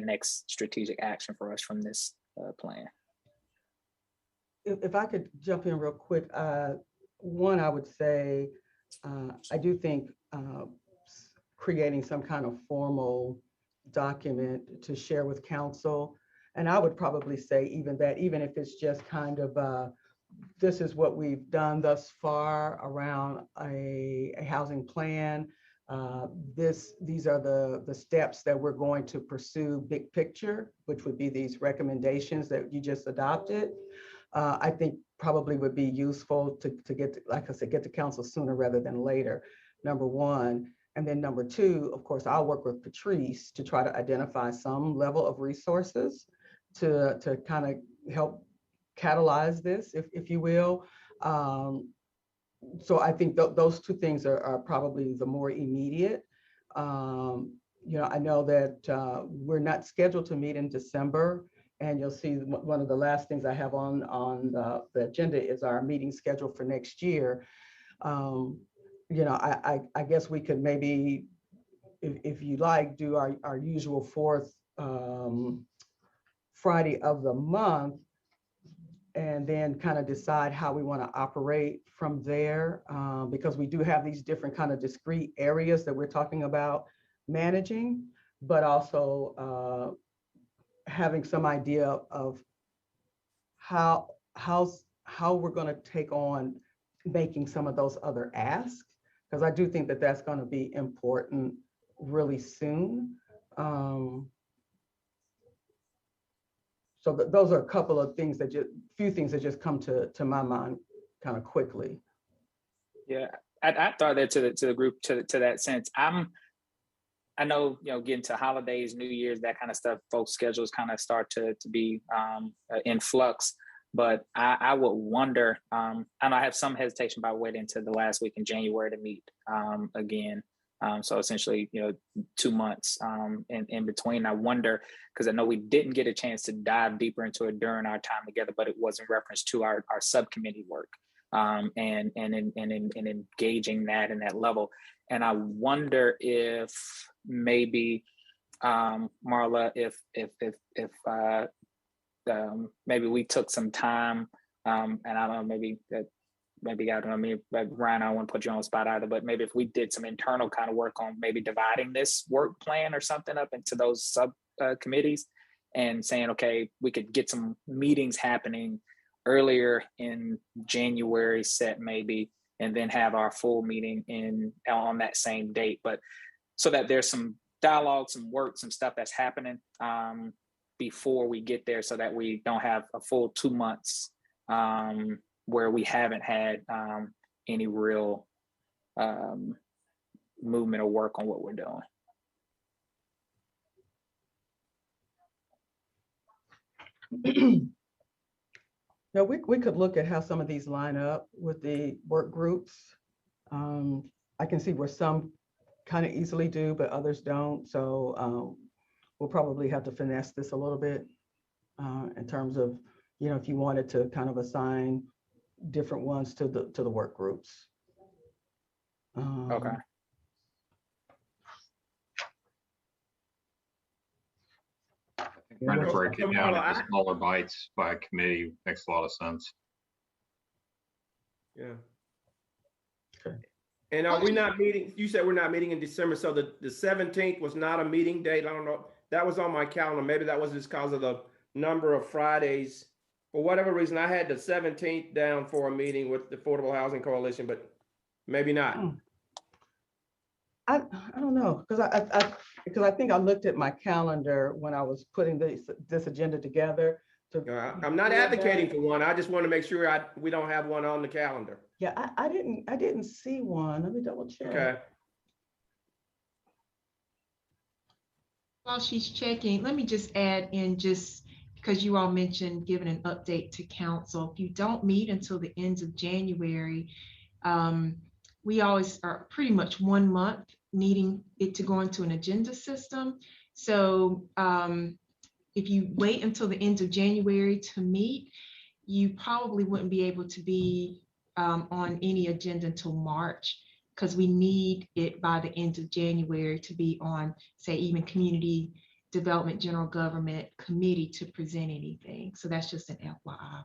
next strategic action for us from this plan. If I could jump in real quick, one, I would say, I do think creating some kind of formal document to share with council, and I would probably say even if it's just kind of, this is what we've done thus far around a housing plan. These are the steps that we're going to pursue big picture, which would be these recommendations that you just adopted. I think probably would be useful to get, like I said, get to council sooner rather than later, number one. And then number two, of course, I'll work with Patrice to try to identify some level of resources to kind of help catalyze this, if you will. So I think those two things are probably the more immediate. I know that we're not scheduled to meet in December. And you'll see one of the last things I have on the agenda is our meeting schedule for next year. I guess we could maybe, if you like, do our usual fourth Friday of the month, and then kind of decide how we want to operate from there, because we do have these different kind of discrete areas that we're talking about managing, but also having some idea of how we're going to take on making some of those other asks, because I do think that that's going to be important really soon. So those are a couple of things few things that just come to my mind kind of quickly. Yeah, I thought that to the group to that sense. I know, getting to holidays, New Year's, that kind of stuff, folks' schedules kind of start to be in flux. But I would wonder, and I have some hesitation about waiting until the last week in January to meet again. So essentially, 2 months in between. I wonder, because I know we didn't get a chance to dive deeper into it during our time together, but it was in reference to our subcommittee work and engaging that in that level. And I wonder if maybe, Marla, if maybe we took some time, and I don't know, maybe I don't know, Ryan, I don't want to put you on the spot either, but maybe if we did some internal kind of work on maybe dividing this work plan or something up into those sub committees and saying, okay, we could get some meetings happening earlier in January set maybe, and then have our full meeting on that same date. But so that there's some dialogue, some work, some stuff that's happening before we get there, so that we don't have a full 2 months where we haven't had any real movement or work on what we're doing. Now, we could look at how some of these line up with the work groups. I can see where some kind of easily do, but others don't. So we'll probably have to finesse this a little bit in terms of, if you wanted to kind of assign different ones to the work groups. Okay. Trying to break it down into smaller bites by committee makes a lot of sense. Yeah. Okay. And are we not meeting? You said we're not meeting in December, so the 17th was not a meeting date. I don't know. That was on my calendar. Maybe that was just because of the number of Fridays. For whatever reason, I had the 17th down for a meeting with the Affordable Housing Coalition, but maybe not. I don't know, because I think I looked at my calendar when I was putting this agenda together. I'm not advocating for one. I just want to make sure we don't have one on the calendar. Yeah, I didn't see one. Let me double check. Okay. While she's checking, let me just add in, just because you all mentioned giving an update to council. If you don't meet until the end of January, we always are pretty much 1 month needing it to go into an agenda system. So if you wait until the end of January to meet, you probably wouldn't be able to be on any agenda until March, because we need it by the end of January to be on, say, even Community Development General Government Committee to present anything. So that's just an FYI.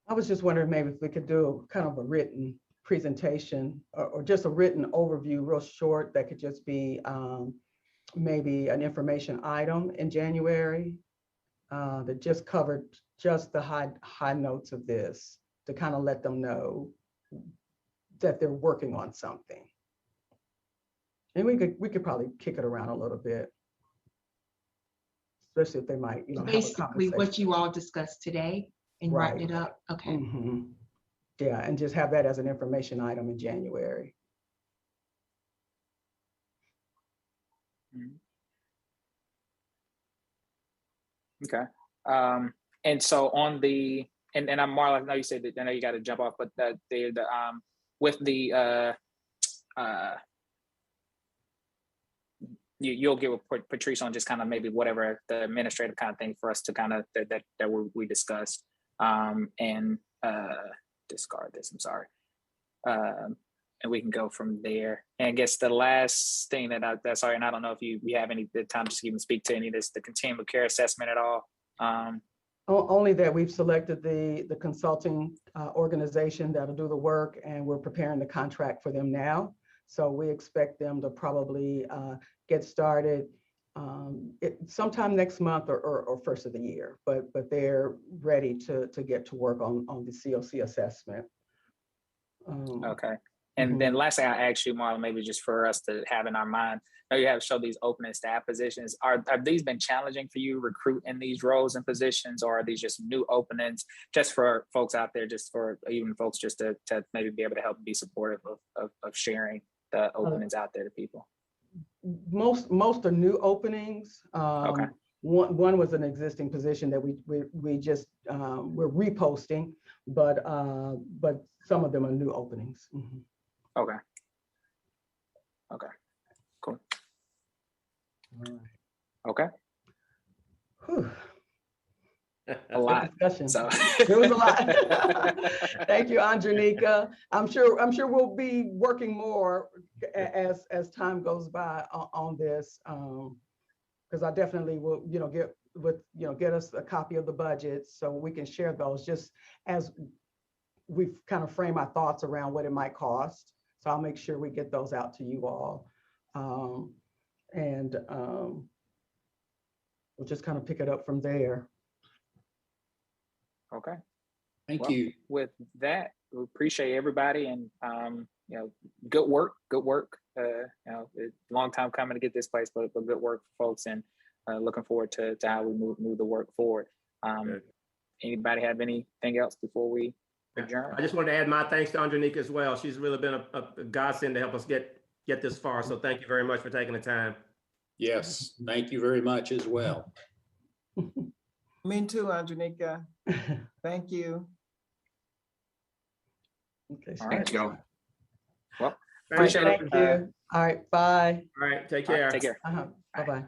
I was just wondering maybe if we could do kind of a written presentation or just a written overview, real short, that could just be maybe an information item in January that just covered just the high notes of this, to kind of let them know that they're working on something. And we could probably kick it around a little bit, especially if they might, basically what you all discussed today and right. write it up. Okay. Mm-hmm. Yeah, and just have that as an information item in January. Okay. And so on the, and I'm Marla, I know you said that, I know you got to jump off, but with the you'll get with Patrice on just kind of maybe whatever the administrative kind of thing for us to kind of that we discussed, and discard this. I'm sorry, and we can go from there. And I guess the last thing that's sorry, and I don't know if you have any time to even speak to any of this, the continuum of care assessment at all. Only that we've selected the consulting organization that'll do the work, and we're preparing the contract for them now. So we expect them to probably get started sometime next month or first of the year, but they're ready to get to work on the COC assessment. Okay. And then last thing I asked you, Marla, maybe just for us to have in our mind, I know you have showed these open staff positions. Have these been challenging for you recruiting these roles and positions, or are these just new openings just for folks out there, just for even folks just to maybe be able to help be supportive of sharing the openings out there to people? Most are new openings. Okay. One was an existing position that we just we're reposting, but some of them are new openings. Mm-hmm. Okay. Okay. Cool. All right. Okay. Whew. A lot. Discussion. So There was a lot. Thank you, Andronika. I'm sure we'll be working more as time goes by on this, because I definitely will, get us a copy of the budget so we can share those, just as we've kind of framed our thoughts around what it might cost. So I'll make sure we get those out to you all. And we'll just kind of pick it up from there. Okay. Thank you. With that, we appreciate everybody, and good work. It's a long time coming to get this place, but good work, folks, and looking forward to how we move the work forward. Anybody have anything else before we adjourn? I just wanted to add my thanks to Andronika as well. She's really been a godsend to help us get this far. So thank you very much for taking the time. Yes, thank you very much as well. Me too, Andronika. Thank you. Okay. All right, Joe. Well, Thank appreciate it. Thank you. All right, bye. All right, take All right, care. take care. Bye-bye.